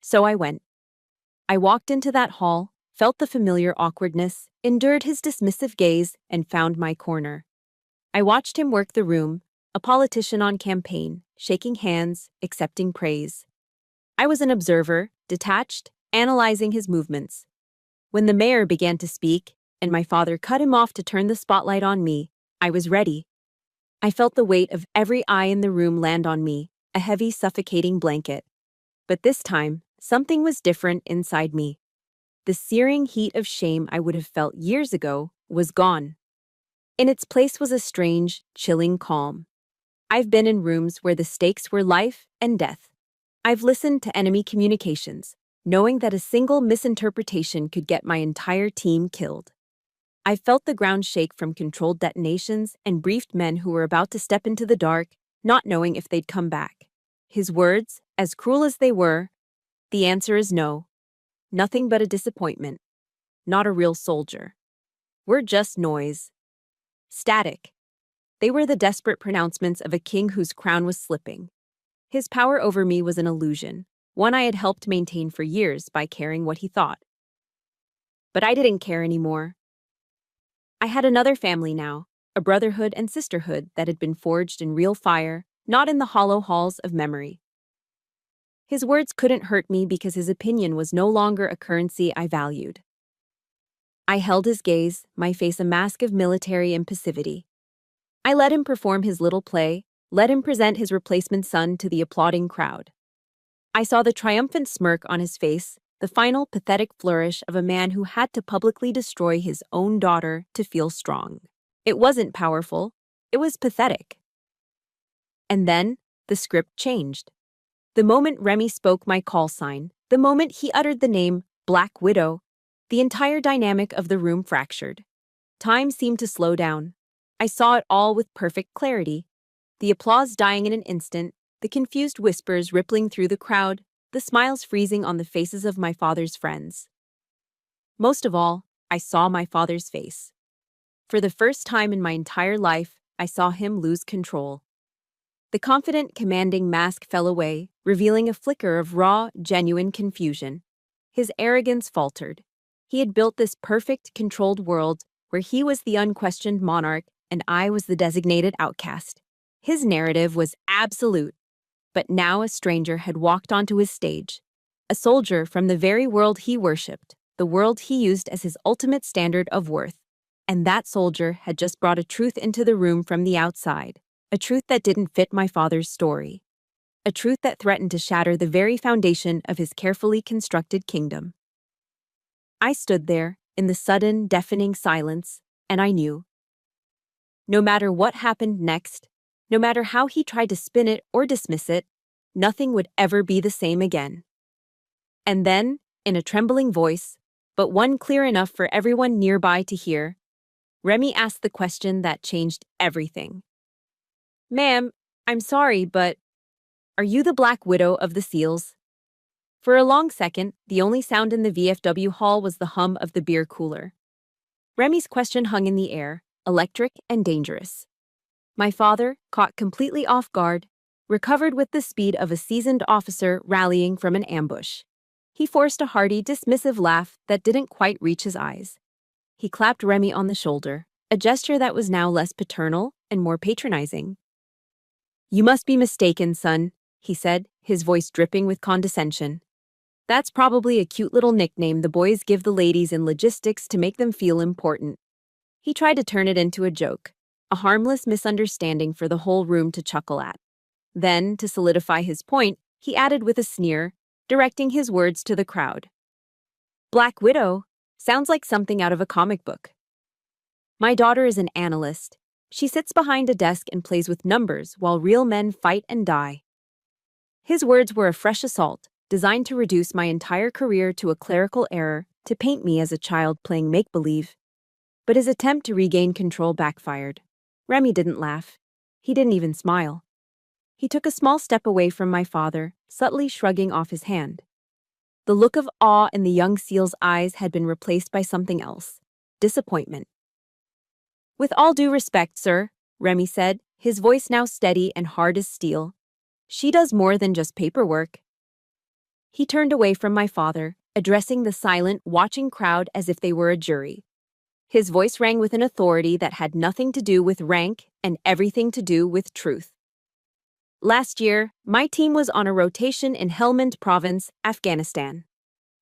So I went. I walked into that hall, felt the familiar awkwardness, endured his dismissive gaze, and found my corner. I watched him work the room, a politician on campaign, shaking hands, accepting praise. I was an observer, detached, analyzing his movements. When the mayor began to speak, and my father cut him off to turn the spotlight on me, I was ready. I felt the weight of every eye in the room land on me, a heavy, suffocating blanket. But this time, something was different inside me. The searing heat of shame I would have felt years ago was gone. In its place was a strange, chilling calm. I've been in rooms where the stakes were life and death. I've listened to enemy communications, knowing that a single misinterpretation could get my entire team killed. I felt the ground shake from controlled detonations and briefed men who were about to step into the dark, not knowing if they'd come back. His words, as cruel as they were, the answer is no. Nothing but a disappointment. Not a real soldier. We're just noise. Static. They were the desperate pronouncements of a king whose crown was slipping. His power over me was an illusion, one I had helped maintain for years by caring what he thought. But I didn't care anymore. I had another family now, a brotherhood and sisterhood that had been forged in real fire, not in the hollow halls of memory. His words couldn't hurt me because his opinion was no longer a currency I valued. I held his gaze, my face a mask of military impassivity. I let him perform his little play, let him present his replacement son to the applauding crowd. I saw the triumphant smirk on his face, the final pathetic flourish of a man who had to publicly destroy his own daughter to feel strong. It wasn't powerful, it was pathetic. And then, the script changed. The moment Remy spoke my call sign, the moment he uttered the name Black Widow, the entire dynamic of the room fractured. Time seemed to slow down. I saw it all with perfect clarity. The applause dying in an instant, the confused whispers rippling through the crowd, the smiles freezing on the faces of my father's friends. Most of all, I saw my father's face. For the first time in my entire life, I saw him lose control. The confident, commanding mask fell away, revealing a flicker of raw, genuine confusion. His arrogance faltered. He had built this perfect, controlled world where he was the unquestioned monarch and I was the designated outcast. His narrative was absolute. But now a stranger had walked onto his stage. A soldier from the very world he worshipped, the world he used as his ultimate standard of worth. And that soldier had just brought a truth into the room from the outside. A truth that didn't fit my father's story. A truth that threatened to shatter the very foundation of his carefully constructed kingdom. I stood there, in the sudden, deafening silence, and I knew. No matter what happened next, no matter how he tried to spin it or dismiss it, nothing would ever be the same again. And then, in a trembling voice, but one clear enough for everyone nearby to hear, Remy asked the question that changed everything. "Ma'am, I'm sorry, but are you the Black Widow of the SEALs?" For a long second, the only sound in the VFW hall was the hum of the beer cooler. Remy's question hung in the air, electric and dangerous. My father, caught completely off guard, recovered with the speed of a seasoned officer rallying from an ambush. He forced a hearty, dismissive laugh that didn't quite reach his eyes. He clapped Remy on the shoulder, a gesture that was now less paternal and more patronizing. "You must be mistaken, son," he said, his voice dripping with condescension. "That's probably a cute little nickname the boys give the ladies in logistics to make them feel important." He tried to turn it into a joke, a harmless misunderstanding for the whole room to chuckle at. Then, to solidify his point, he added with a sneer, directing his words to the crowd. "Black Widow sounds like something out of a comic book. My daughter is an analyst. She sits behind a desk and plays with numbers while real men fight and die." His words were a fresh assault, designed to reduce my entire career to a clerical error, to paint me as a child playing make-believe. But his attempt to regain control backfired. Remy didn't laugh. He didn't even smile. He took a small step away from my father, subtly shrugging off his hand. The look of awe in the young SEAL's eyes had been replaced by something else. Disappointment. "With all due respect, sir," Remy said, his voice now steady and hard as steel, "she does more than just paperwork." He turned away from my father, addressing the silent, watching crowd as if they were a jury. His voice rang with an authority that had nothing to do with rank and everything to do with truth. "Last year, my team was on a rotation in Helmand Province, Afghanistan.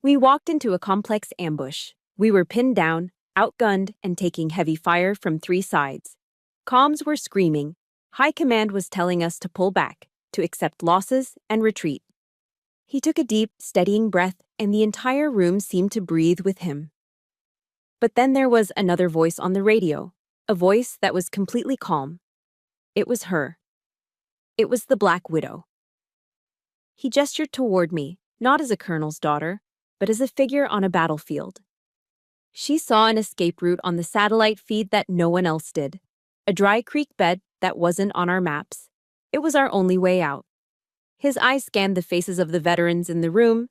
We walked into a complex ambush. We were pinned down, outgunned, and taking heavy fire from 3 sides. Comms were screaming. High command was telling us to pull back, to accept losses and retreat." He took a deep, steadying breath, and the entire room seemed to breathe with him. But then there was another voice on the radio, a voice that was completely calm. It was her. It was the Black Widow. He gestured toward me, not as a colonel's daughter, but as a figure on a battlefield. She saw an escape route on the satellite feed that no one else did. A dry creek bed that wasn't on our maps. It was our only way out. His eyes scanned the faces of the veterans in the room,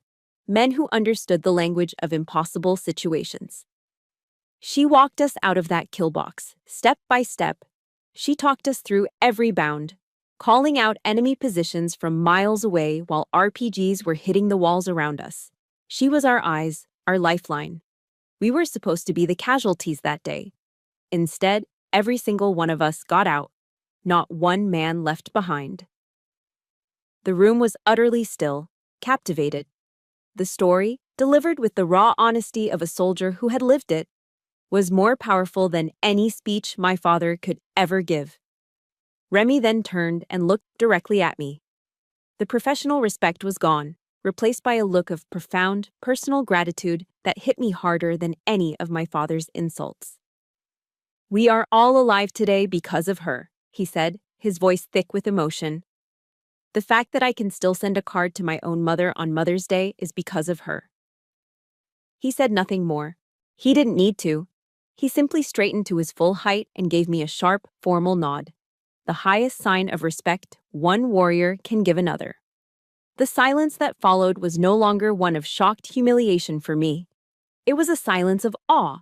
men who understood the language of impossible situations. She walked us out of that kill box, step by step. She talked us through every bound, calling out enemy positions from miles away while RPGs were hitting the walls around us. She was our eyes, our lifeline. We were supposed to be the casualties that day. Instead, every single one of us got out, not one man left behind. The room was utterly still, captivated. The story, delivered with the raw honesty of a soldier who had lived it, was more powerful than any speech my father could ever give. Remy then turned and looked directly at me. The professional respect was gone, replaced by a look of profound, personal gratitude that hit me harder than any of my father's insults. "We are all alive today because of her," he said, his voice thick with emotion. "The fact that I can still send a card to my own mother on Mother's Day is because of her." He said nothing more. He didn't need to. He simply straightened to his full height and gave me a sharp, formal nod, the highest sign of respect one warrior can give another. The silence that followed was no longer one of shocked humiliation for me. It was a silence of awe,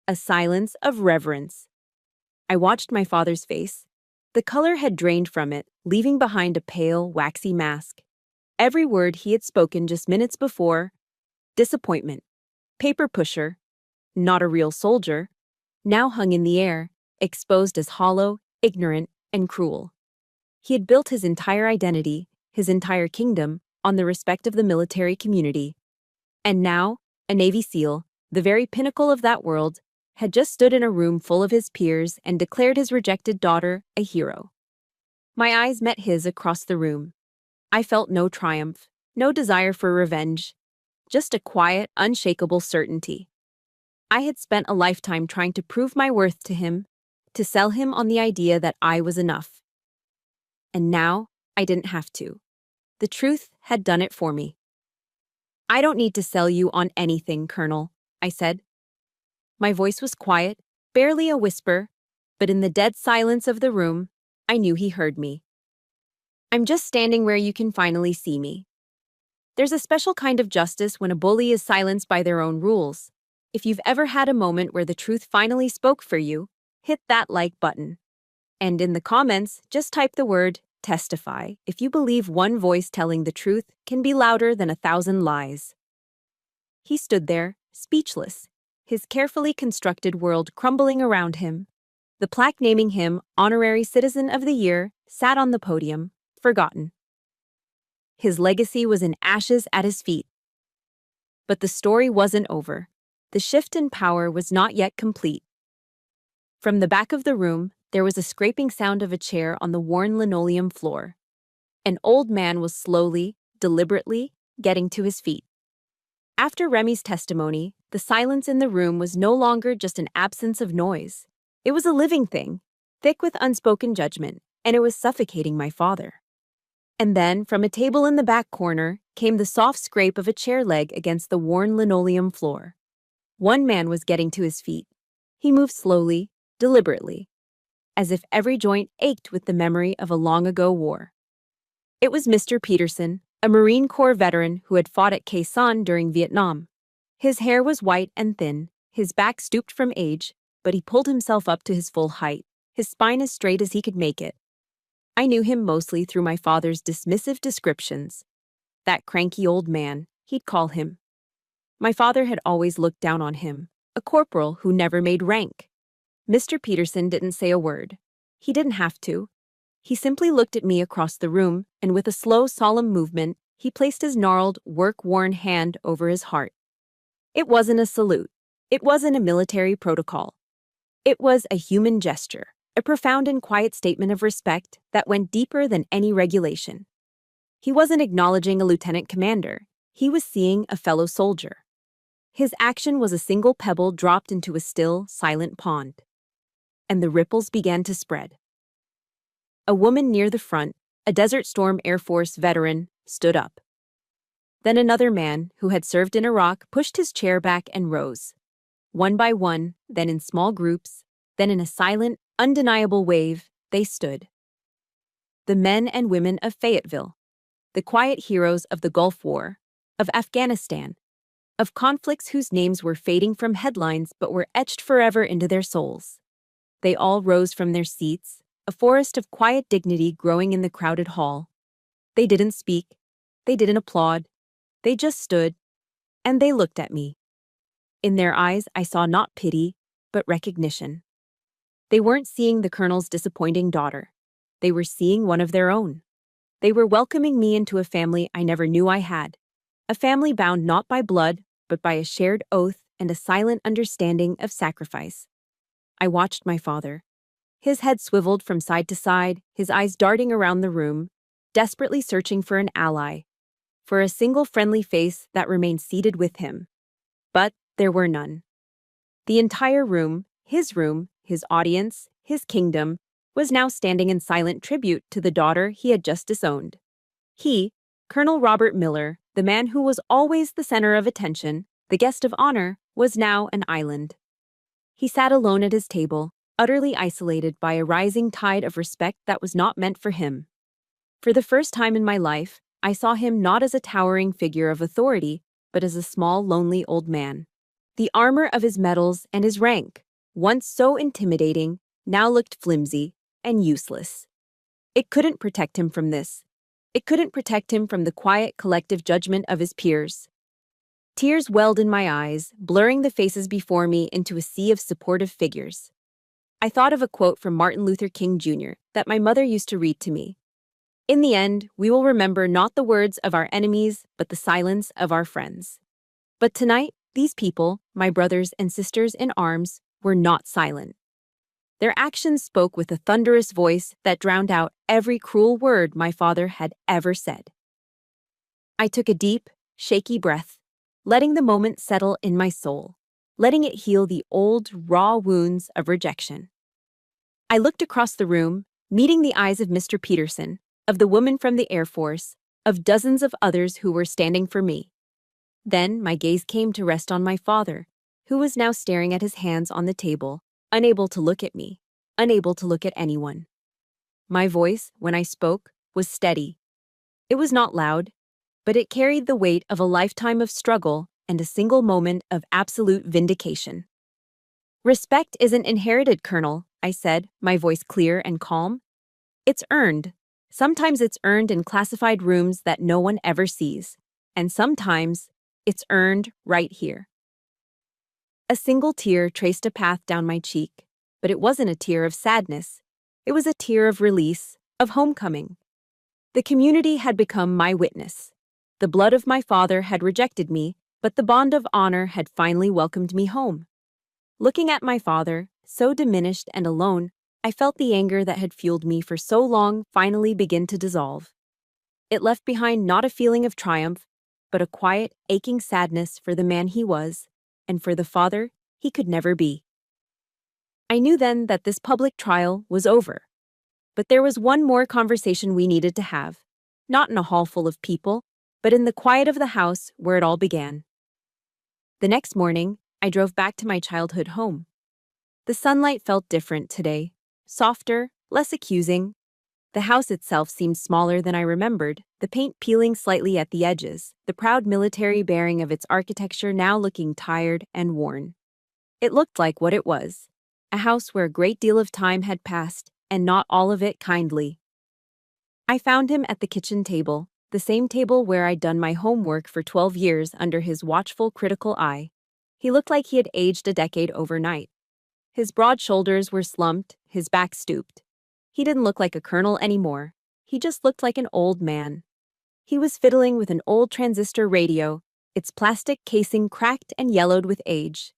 a silence of reverence. I watched my father's face. The color had drained from it, leaving behind a pale, waxy mask. Every word he had spoken just minutes before, disappointment, paper pusher, not a real soldier, now hung in the air, exposed as hollow, ignorant, and cruel. He had built his entire identity, his entire kingdom, on the respect of the military community. And now, a Navy SEAL, the very pinnacle of that world, had just stood in a room full of his peers and declared his rejected daughter a hero. My eyes met his across the room. I felt no triumph, no desire for revenge, just a quiet, unshakable certainty. I had spent a lifetime trying to prove my worth to him, to sell him on the idea that I was enough. And now, I didn't have to. The truth had done it for me. "I don't need to sell you on anything, Colonel," I said. My voice was quiet, barely a whisper, but in the dead silence of the room, I knew he heard me. "I'm just standing where you can finally see me." There's a special kind of justice when a bully is silenced by their own rules. If you've ever had a moment where the truth finally spoke for you, hit that like button. And in the comments, just type the word testify if you believe one voice telling the truth can be louder than 1,000 lies. He stood there, speechless, his carefully constructed world crumbling around him. The plaque naming him Honorary Citizen of the Year sat on the podium, forgotten. His legacy was in ashes at his feet. But the story wasn't over. The shift in power was not yet complete. From the back of the room, there was a scraping sound of a chair on the worn linoleum floor. An old man was slowly, deliberately, getting to his feet. After Remy's testimony, the silence in the room was no longer just an absence of noise. It was a living thing, thick with unspoken judgment, and it was suffocating my father. And then, from a table in the back corner, came the soft scrape of a chair leg against the worn linoleum floor. One man was getting to his feet. He moved slowly, deliberately, as if every joint ached with the memory of a long-ago war. It was Mr. Peterson, a Marine Corps veteran who had fought at Khe Sanh during Vietnam. His hair was white and thin, his back stooped from age, but he pulled himself up to his full height, his spine as straight as he could make it. I knew him mostly through my father's dismissive descriptions. That cranky old man, he'd call him. My father had always looked down on him, a corporal who never made rank. Mr. Peterson didn't say a word. He didn't have to. He simply looked at me across the room, and with a slow, solemn movement, he placed his gnarled, work-worn hand over his heart. It wasn't a salute. It wasn't a military protocol. It was a human gesture, a profound and quiet statement of respect that went deeper than any regulation. He wasn't acknowledging a lieutenant commander. He was seeing a fellow soldier. His action was a single pebble dropped into a still, silent pond. And the ripples began to spread. A woman near the front, a Desert Storm Air Force veteran, stood up. Then another man, who had served in Iraq, pushed his chair back and rose. One by one, then in small groups, then in a silent, undeniable wave, they stood. The men and women of Fayetteville. the quiet heroes of the Gulf War, of Afghanistan, of conflicts whose names were fading from headlines but were etched forever into their souls. They all rose from their seats, a forest of quiet dignity growing in the crowded hall. They didn't speak, they didn't applaud, they just stood, and they looked at me. In their eyes, I saw not pity, but recognition. They weren't seeing the colonel's disappointing daughter. They were seeing one of their own. They were welcoming me into a family I never knew I had. A family bound not by blood, but by a shared oath and a silent understanding of sacrifice. I watched my father. His head swiveled from side to side, his eyes darting around the room, desperately searching for an ally, for a single friendly face that remained seated with him. But there were none. The entire room, his audience, his kingdom, was now standing in silent tribute to the daughter he had just disowned. He, Colonel Robert Miller, the man who was always the center of attention, the guest of honor, was now an island. He sat alone at his table, utterly isolated by a rising tide of respect that was not meant for him. For the first time in my life, I saw him not as a towering figure of authority, but as a small, lonely old man. The armor of his medals and his rank, once so intimidating, now looked flimsy and useless. It couldn't protect him from this. It couldn't protect him from the quiet, collective judgment of his peers. Tears welled in my eyes, blurring the faces before me into a sea of supportive figures. I thought of a quote from Martin Luther King Jr. that my mother used to read to me. In the end, we will remember not the words of our enemies, but the silence of our friends. But tonight, these people, my brothers and sisters in arms, were not silent. Their actions spoke with a thunderous voice that drowned out every cruel word my father had ever said. I took a deep, shaky breath, letting the moment settle in my soul, letting it heal the old, raw wounds of rejection. I looked across the room, meeting the eyes of Mr. Peterson, of the woman from the Air Force, of dozens of others who were standing for me. Then my gaze came to rest on my father, who was now staring at his hands on the table, unable to look at me, unable to look at anyone. My voice, when I spoke, was steady. It was not loud, but it carried the weight of a lifetime of struggle and a single moment of absolute vindication. "Respect isn't inherited, Colonel," I said, my voice clear and calm. "It's earned. Sometimes it's earned in classified rooms that no one ever sees, and sometimes it's earned right here." A single tear traced a path down my cheek, but it wasn't a tear of sadness. It was a tear of release, of homecoming. The community had become my witness. The blood of my father had rejected me, but the bond of honor had finally welcomed me home. Looking at my father, so diminished and alone, I felt the anger that had fueled me for so long finally begin to dissolve. It left behind not a feeling of triumph, but a quiet, aching sadness for the man he was, and for the father he could never be. I knew then that this public trial was over. But there was one more conversation we needed to have, not in a hall full of people, but in the quiet of the house where it all began. The next morning, I drove back to my childhood home. The sunlight felt different today, softer, less accusing. The house itself seemed smaller than I remembered, the paint peeling slightly at the edges, the proud military bearing of its architecture now looking tired and worn. It looked like what it was, a house where a great deal of time had passed, and not all of it kindly. I found him at the kitchen table, the same table where I'd done my homework for 12 years under his watchful, critical eye. He looked like he had aged a decade overnight. His broad shoulders were slumped, his back stooped. He didn't look like a colonel anymore. He just looked like an old man. He was fiddling with an old transistor radio, its plastic casing cracked and yellowed with age.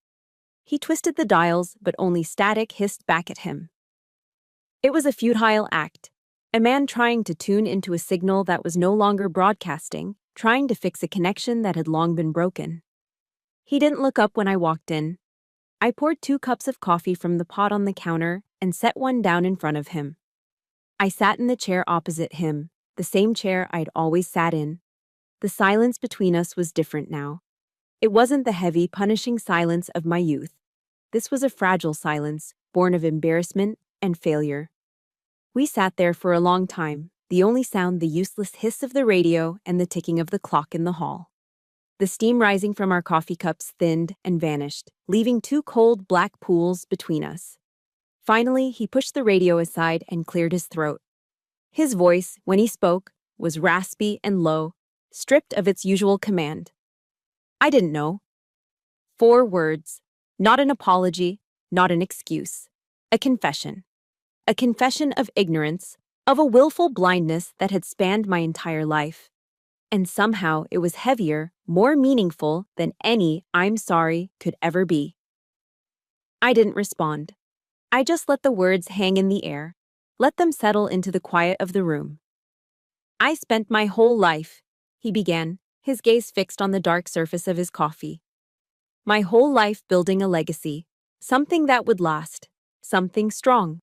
He twisted the dials, but only static hissed back at him. It was a futile act, a man trying to tune into a signal that was no longer broadcasting, trying to fix a connection that had long been broken. He didn't look up when I walked in. I poured 2 cups of coffee from the pot on the counter and set one down in front of him. I sat in the chair opposite him, the same chair I'd always sat in. The silence between us was different now. It wasn't the heavy, punishing silence of my youth. This was a fragile silence, born of embarrassment and failure. We sat there for a long time, the only sound the useless hiss of the radio and the ticking of the clock in the hall. The steam rising from our coffee cups thinned and vanished, leaving two cold black pools between us. Finally, he pushed the radio aside and cleared his throat. His voice, when he spoke, was raspy and low, stripped of its usual command. I didn't know. 4 words. Not an apology, not an excuse. A confession. A confession of ignorance, of a willful blindness that had spanned my entire life. And somehow it was heavier, more meaningful than any "I'm sorry" could ever be. I didn't respond. I just let the words hang in the air, let them settle into the quiet of the room. I spent my whole life, he began, his gaze fixed on the dark surface of his coffee. My whole life building a legacy, something that would last, something strong.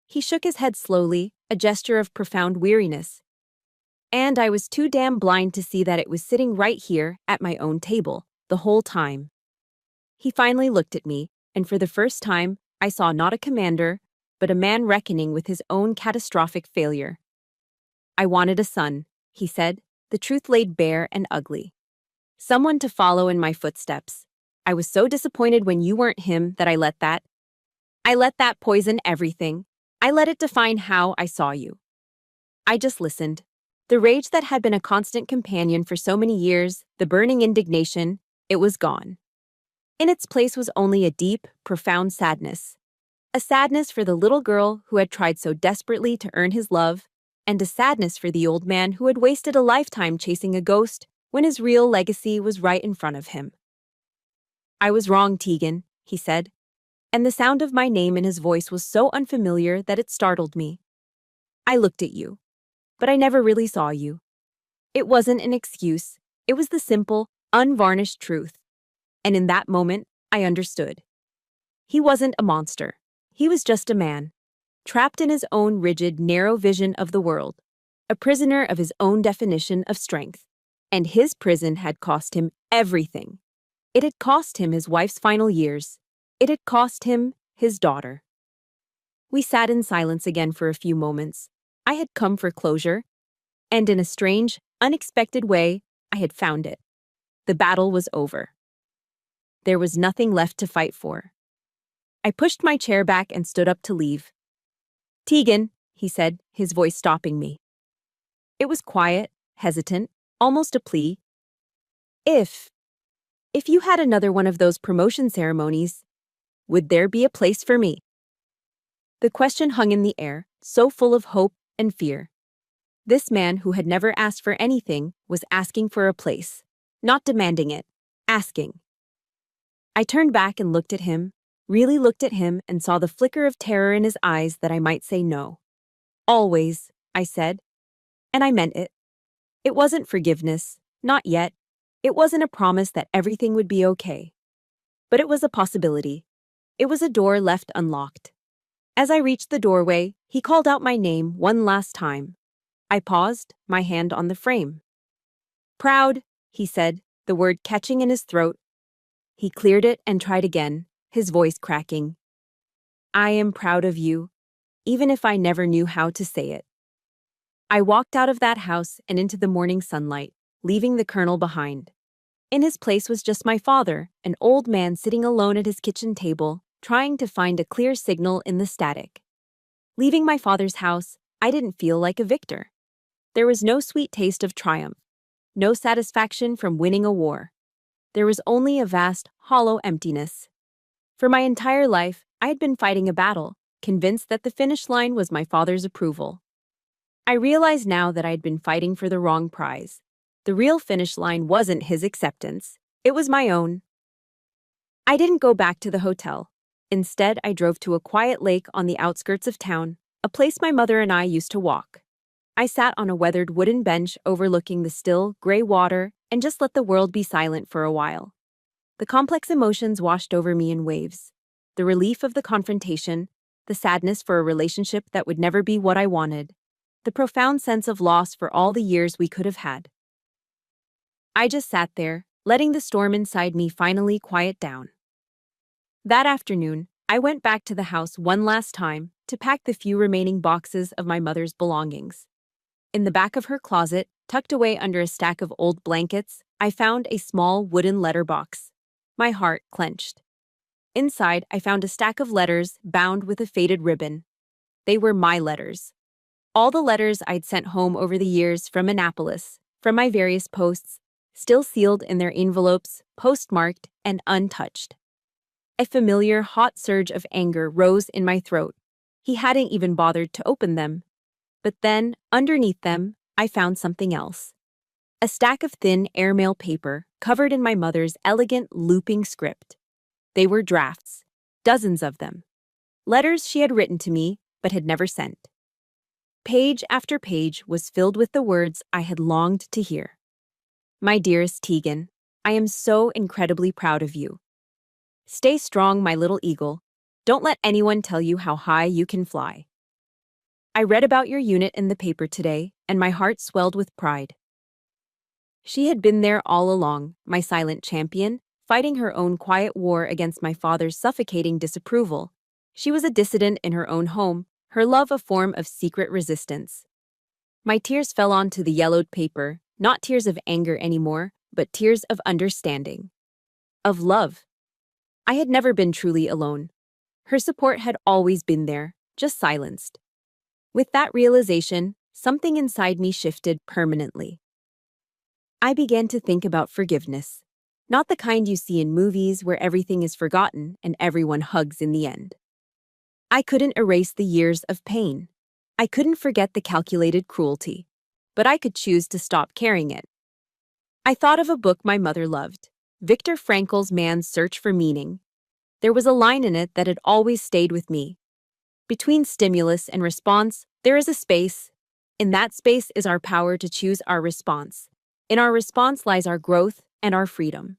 He shook his head slowly, a gesture of profound weariness. And I was too damn blind to see that it was sitting right here at my own table, the whole time. He finally looked at me, and for the first time, I saw not a commander, but a man reckoning with his own catastrophic failure. I wanted a son, he said, the truth laid bare and ugly. Someone to follow in my footsteps. I was so disappointed when you weren't him that I let that poison everything. I let it define how I saw you. I just listened. The rage that had been a constant companion for so many years, the burning indignation, it was gone. In its place was only a deep, profound sadness. A sadness for the little girl who had tried so desperately to earn his love, and a sadness for the old man who had wasted a lifetime chasing a ghost when his real legacy was right in front of him. I was wrong, Tegan, he said, and the sound of my name in his voice was so unfamiliar that it startled me. I looked at you, but I never really saw you. It wasn't an excuse, it was the simple, unvarnished truth. And in that moment, I understood. He wasn't a monster. He was just a man, trapped in his own rigid, narrow vision of the world, a prisoner of his own definition of strength. And his prison had cost him everything. It had cost him his wife's final years. It had cost him his daughter. We sat in silence again for a few moments. I had come for closure, and in a strange, unexpected way, I had found it. The battle was over. There was nothing left to fight for. I pushed my chair back and stood up to leave. Tegan, he said, his voice stopping me. It was quiet, hesitant, almost a plea. If you had another one of those promotion ceremonies, would there be a place for me? The question hung in the air, so full of hope and fear. This man who had never asked for anything was asking for a place, not demanding it, asking. I turned back and looked at him, really looked at him and saw the flicker of terror in his eyes that I might say no. Always, I said, and I meant it. It wasn't forgiveness, not yet. It wasn't a promise that everything would be okay. But it was a possibility. It was a door left unlocked. As I reached the doorway, he called out my name one last time. I paused, my hand on the frame. Proud, he said, the word catching in his throat. He cleared it and tried again, his voice cracking. I am proud of you, even if I never knew how to say it. I walked out of that house and into the morning sunlight, leaving the colonel behind. In his place was just my father, an old man sitting alone at his kitchen table, trying to find a clear signal in the static. Leaving my father's house, I didn't feel like a victor. There was no sweet taste of triumph, no satisfaction from winning a war. There was only a vast, hollow emptiness. For my entire life, I had been fighting a battle, convinced that the finish line was my father's approval. I realized now that I had been fighting for the wrong prize. The real finish line wasn't his acceptance. It was my own. I didn't go back to the hotel. Instead, I drove to a quiet lake on the outskirts of town, a place my mother and I used to walk. I sat on a weathered wooden bench overlooking the still, gray water and just let the world be silent for a while. The complex emotions washed over me in waves. The relief of the confrontation, the sadness for a relationship that would never be what I wanted, the profound sense of loss for all the years we could have had. I just sat there, letting the storm inside me finally quiet down. That afternoon, I went back to the house one last time, to pack the few remaining boxes of my mother's belongings. In the back of her closet, tucked away under a stack of old blankets, I found a small wooden letter box. My heart clenched. Inside, I found a stack of letters bound with a faded ribbon. They were my letters. All the letters I'd sent home over the years from Annapolis, from my various posts, still sealed in their envelopes, postmarked, and untouched. A familiar, hot surge of anger rose in my throat. He hadn't even bothered to open them. But then, underneath them, I found something else. A stack of thin airmail paper covered in my mother's elegant looping script. They were drafts, dozens of them. Letters she had written to me, but had never sent. Page after page was filled with the words I had longed to hear. My dearest Tegan, I am so incredibly proud of you. Stay strong, my little eagle. Don't let anyone tell you how high you can fly. I read about your unit in the paper today, and my heart swelled with pride. She had been there all along, my silent champion, fighting her own quiet war against my father's suffocating disapproval. She was a dissident in her own home, her love a form of secret resistance. My tears fell onto the yellowed paper, not tears of anger anymore, but tears of understanding. Of love. I had never been truly alone. Her support had always been there, just silenced. With that realization, something inside me shifted permanently. I began to think about forgiveness. Not the kind you see in movies where everything is forgotten and everyone hugs in the end. I couldn't erase the years of pain. I couldn't forget the calculated cruelty. But I could choose to stop carrying it. I thought of a book my mother loved, Viktor Frankl's Man's Search for Meaning. There was a line in it that had always stayed with me. Between stimulus and response, there is a space. In that space is our power to choose our response. In our response lies our growth and our freedom.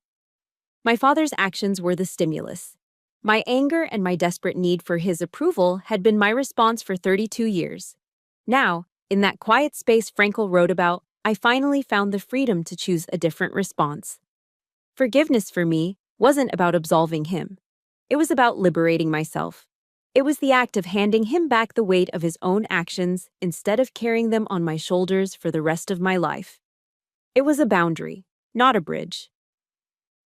My father's actions were the stimulus. My anger and my desperate need for his approval had been my response for 32 years. Now, in that quiet space Frankl wrote about, I finally found the freedom to choose a different response. Forgiveness for me wasn't about absolving him. It was about liberating myself. It was the act of handing him back the weight of his own actions instead of carrying them on my shoulders for the rest of my life. It was a boundary, not a bridge.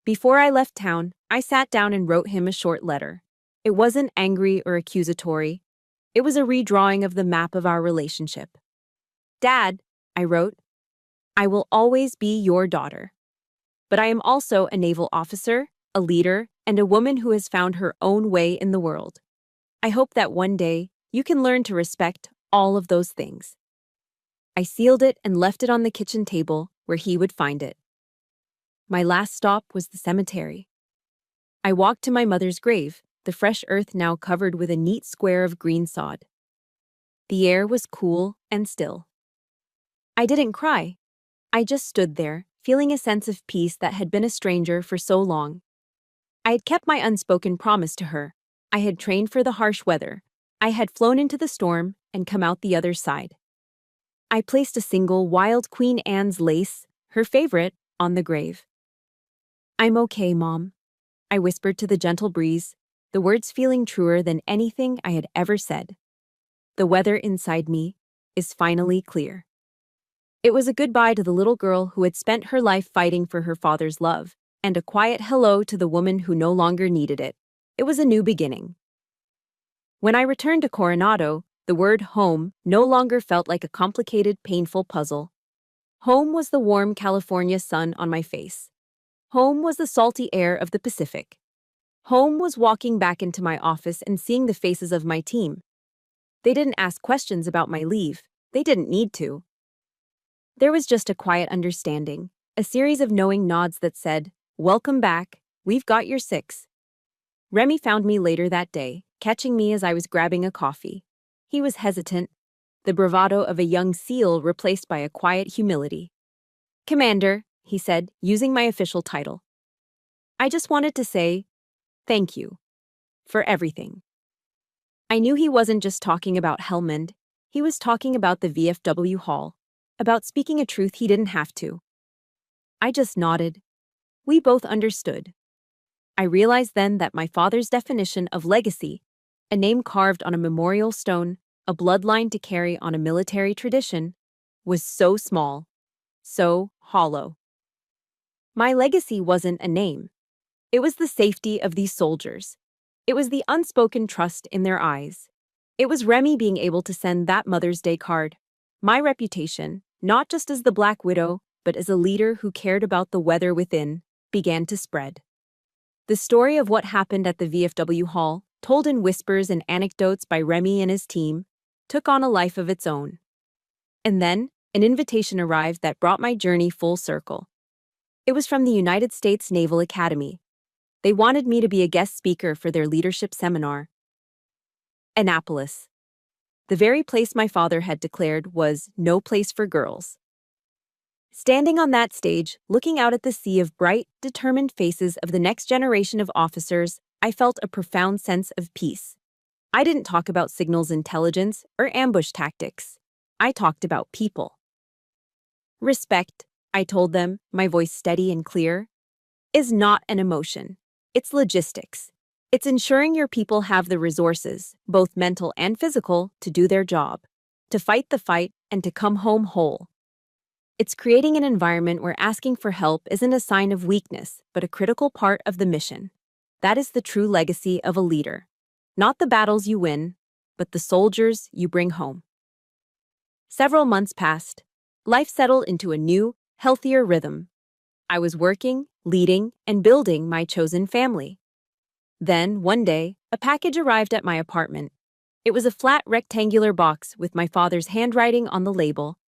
Before I left town, I sat down and wrote him a short letter. It wasn't angry or accusatory. It was a redrawing of the map of our relationship. Dad, I wrote, I will always be your daughter. But I am also a naval officer, a leader, and a woman who has found her own way in the world. I hope that one day you can learn to respect all of those things. I sealed it and left it on the kitchen table where he would find it. My last stop was the cemetery. I walked to my mother's grave, the fresh earth now covered with a neat square of green sod. The air was cool and still. I didn't cry. I just stood there, feeling a sense of peace that had been a stranger for so long. I had kept my unspoken promise to her. I had trained for the harsh weather. I had flown into the storm and come out the other side. I placed a single wild Queen Anne's lace, her favorite, on the grave. I'm okay, Mom, I whispered to the gentle breeze, the words feeling truer than anything I had ever said. The weather inside me is finally clear. It was a goodbye to the little girl who had spent her life fighting for her father's love, and a quiet hello to the woman who no longer needed it. It was a new beginning. When I returned to Coronado, the word home no longer felt like a complicated, painful puzzle. Home was the warm California sun on my face. Home was the salty air of the Pacific. Home was walking back into my office and seeing the faces of my team. They didn't ask questions about my leave. They didn't need to. There was just a quiet understanding, a series of knowing nods that said, "Welcome back, we've got your six." Remy found me later that day, catching me as I was grabbing a coffee. He was hesitant, the bravado of a young SEAL replaced by a quiet humility. "Commander," he said, using my official title. "I just wanted to say, thank you. For everything." I knew he wasn't just talking about Helmand, he was talking about the VFW hall, about speaking a truth he didn't have to. I just nodded. We both understood. I realized then that my father's definition of legacy A name carved on a memorial stone, a bloodline to carry on a military tradition, was so small, so hollow. My legacy wasn't a name. It was the safety of these soldiers. It was the unspoken trust in their eyes. It was Remy being able to send that Mother's Day card. My reputation, not just as the Black Widow, but as a leader who cared about the weather within, began to spread. The story of what happened at the VFW Hall, told in whispers and anecdotes by Remy and his team, took on a life of its own. And then, an invitation arrived that brought my journey full circle. It was from the United States Naval Academy. They wanted me to be a guest speaker for their leadership seminar. Annapolis. The very place my father had declared was no place for girls. Standing on that stage, looking out at the sea of bright, determined faces of the next generation of officers, I felt a profound sense of peace. I didn't talk about signals intelligence or ambush tactics. I talked about people. Respect, I told them, my voice steady and clear, is not an emotion. It's logistics. It's ensuring your people have the resources, both mental and physical, to do their job, to fight the fight, and to come home whole. It's creating an environment where asking for help isn't a sign of weakness, but a critical part of the mission. That is the true legacy of a leader. Not the battles you win, but the soldiers you bring home. Several months passed. Life settled into a new, healthier rhythm. I was working, leading, and building my chosen family. Then, one day, a package arrived at my apartment. It was a flat rectangular box with my father's handwriting on the label.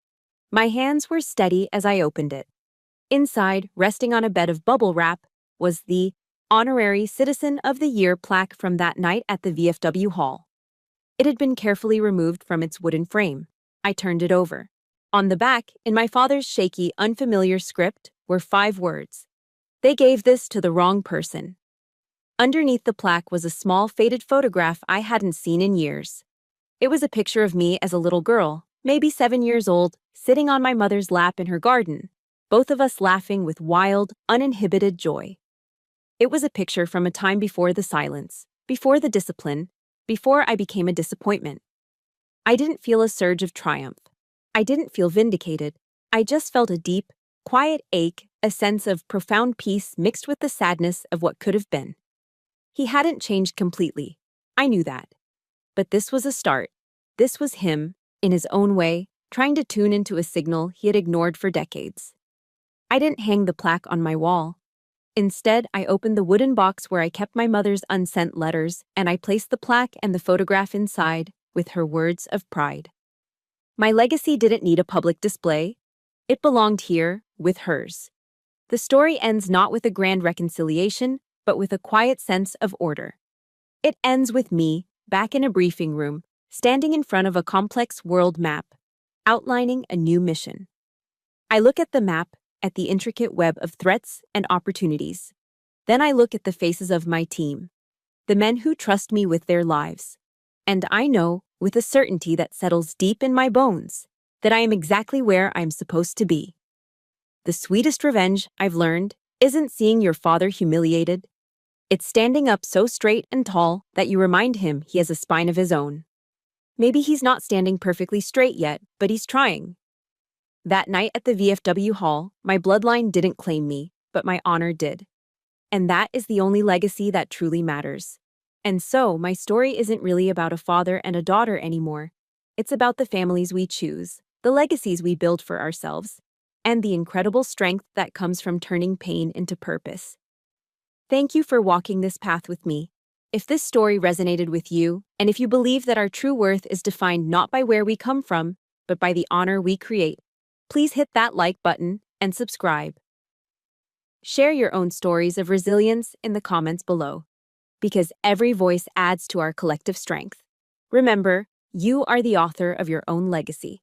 My hands were steady as I opened it. Inside, resting on a bed of bubble wrap, was the Honorary Citizen of the Year plaque from that night at the VFW Hall. It had been carefully removed from its wooden frame. I turned it over. On the back, in my father's shaky, unfamiliar script, were 5 words. They gave this to the wrong person. Underneath the plaque was a small, faded photograph I hadn't seen in years. It was a picture of me as a little girl, maybe 7 years old, sitting on my mother's lap in her garden, both of us laughing with wild, uninhibited joy. It was a picture from a time before the silence, before the discipline, before I became a disappointment. I didn't feel a surge of triumph. I didn't feel vindicated. I just felt a deep, quiet ache, a sense of profound peace mixed with the sadness of what could have been. He hadn't changed completely. I knew that. But this was a start. This was him, in his own way, trying to tune into a signal he had ignored for decades. I didn't hang the plaque on my wall. Instead, I opened the wooden box where I kept my mother's unsent letters, and I placed the plaque and the photograph inside, with her words of pride. My legacy didn't need a public display. It belonged here, with hers. The story ends not with a grand reconciliation, but with a quiet sense of order. It ends with me, back in a briefing room, standing in front of a complex world map, outlining a new mission. I look at the map, at the intricate web of threats and opportunities. Then I look at the faces of my team, the men who trust me with their lives. And I know, with a certainty that settles deep in my bones, that I am exactly where I am supposed to be. The sweetest revenge, I've learned, isn't seeing your father humiliated. It's standing up so straight and tall that you remind him he has a spine of his own. Maybe he's not standing perfectly straight yet, but he's trying. That night at the VFW Hall, my bloodline didn't claim me, but my honor did. And that is the only legacy that truly matters. And so, my story isn't really about a father and a daughter anymore. It's about the families we choose, the legacies we build for ourselves, and the incredible strength that comes from turning pain into purpose. Thank you for walking this path with me. If this story resonated with you, and if you believe that our true worth is defined not by where we come from, but by the honor we create, please hit that like button and subscribe. Share your own stories of resilience in the comments below, because every voice adds to our collective strength. Remember, you are the author of your own legacy.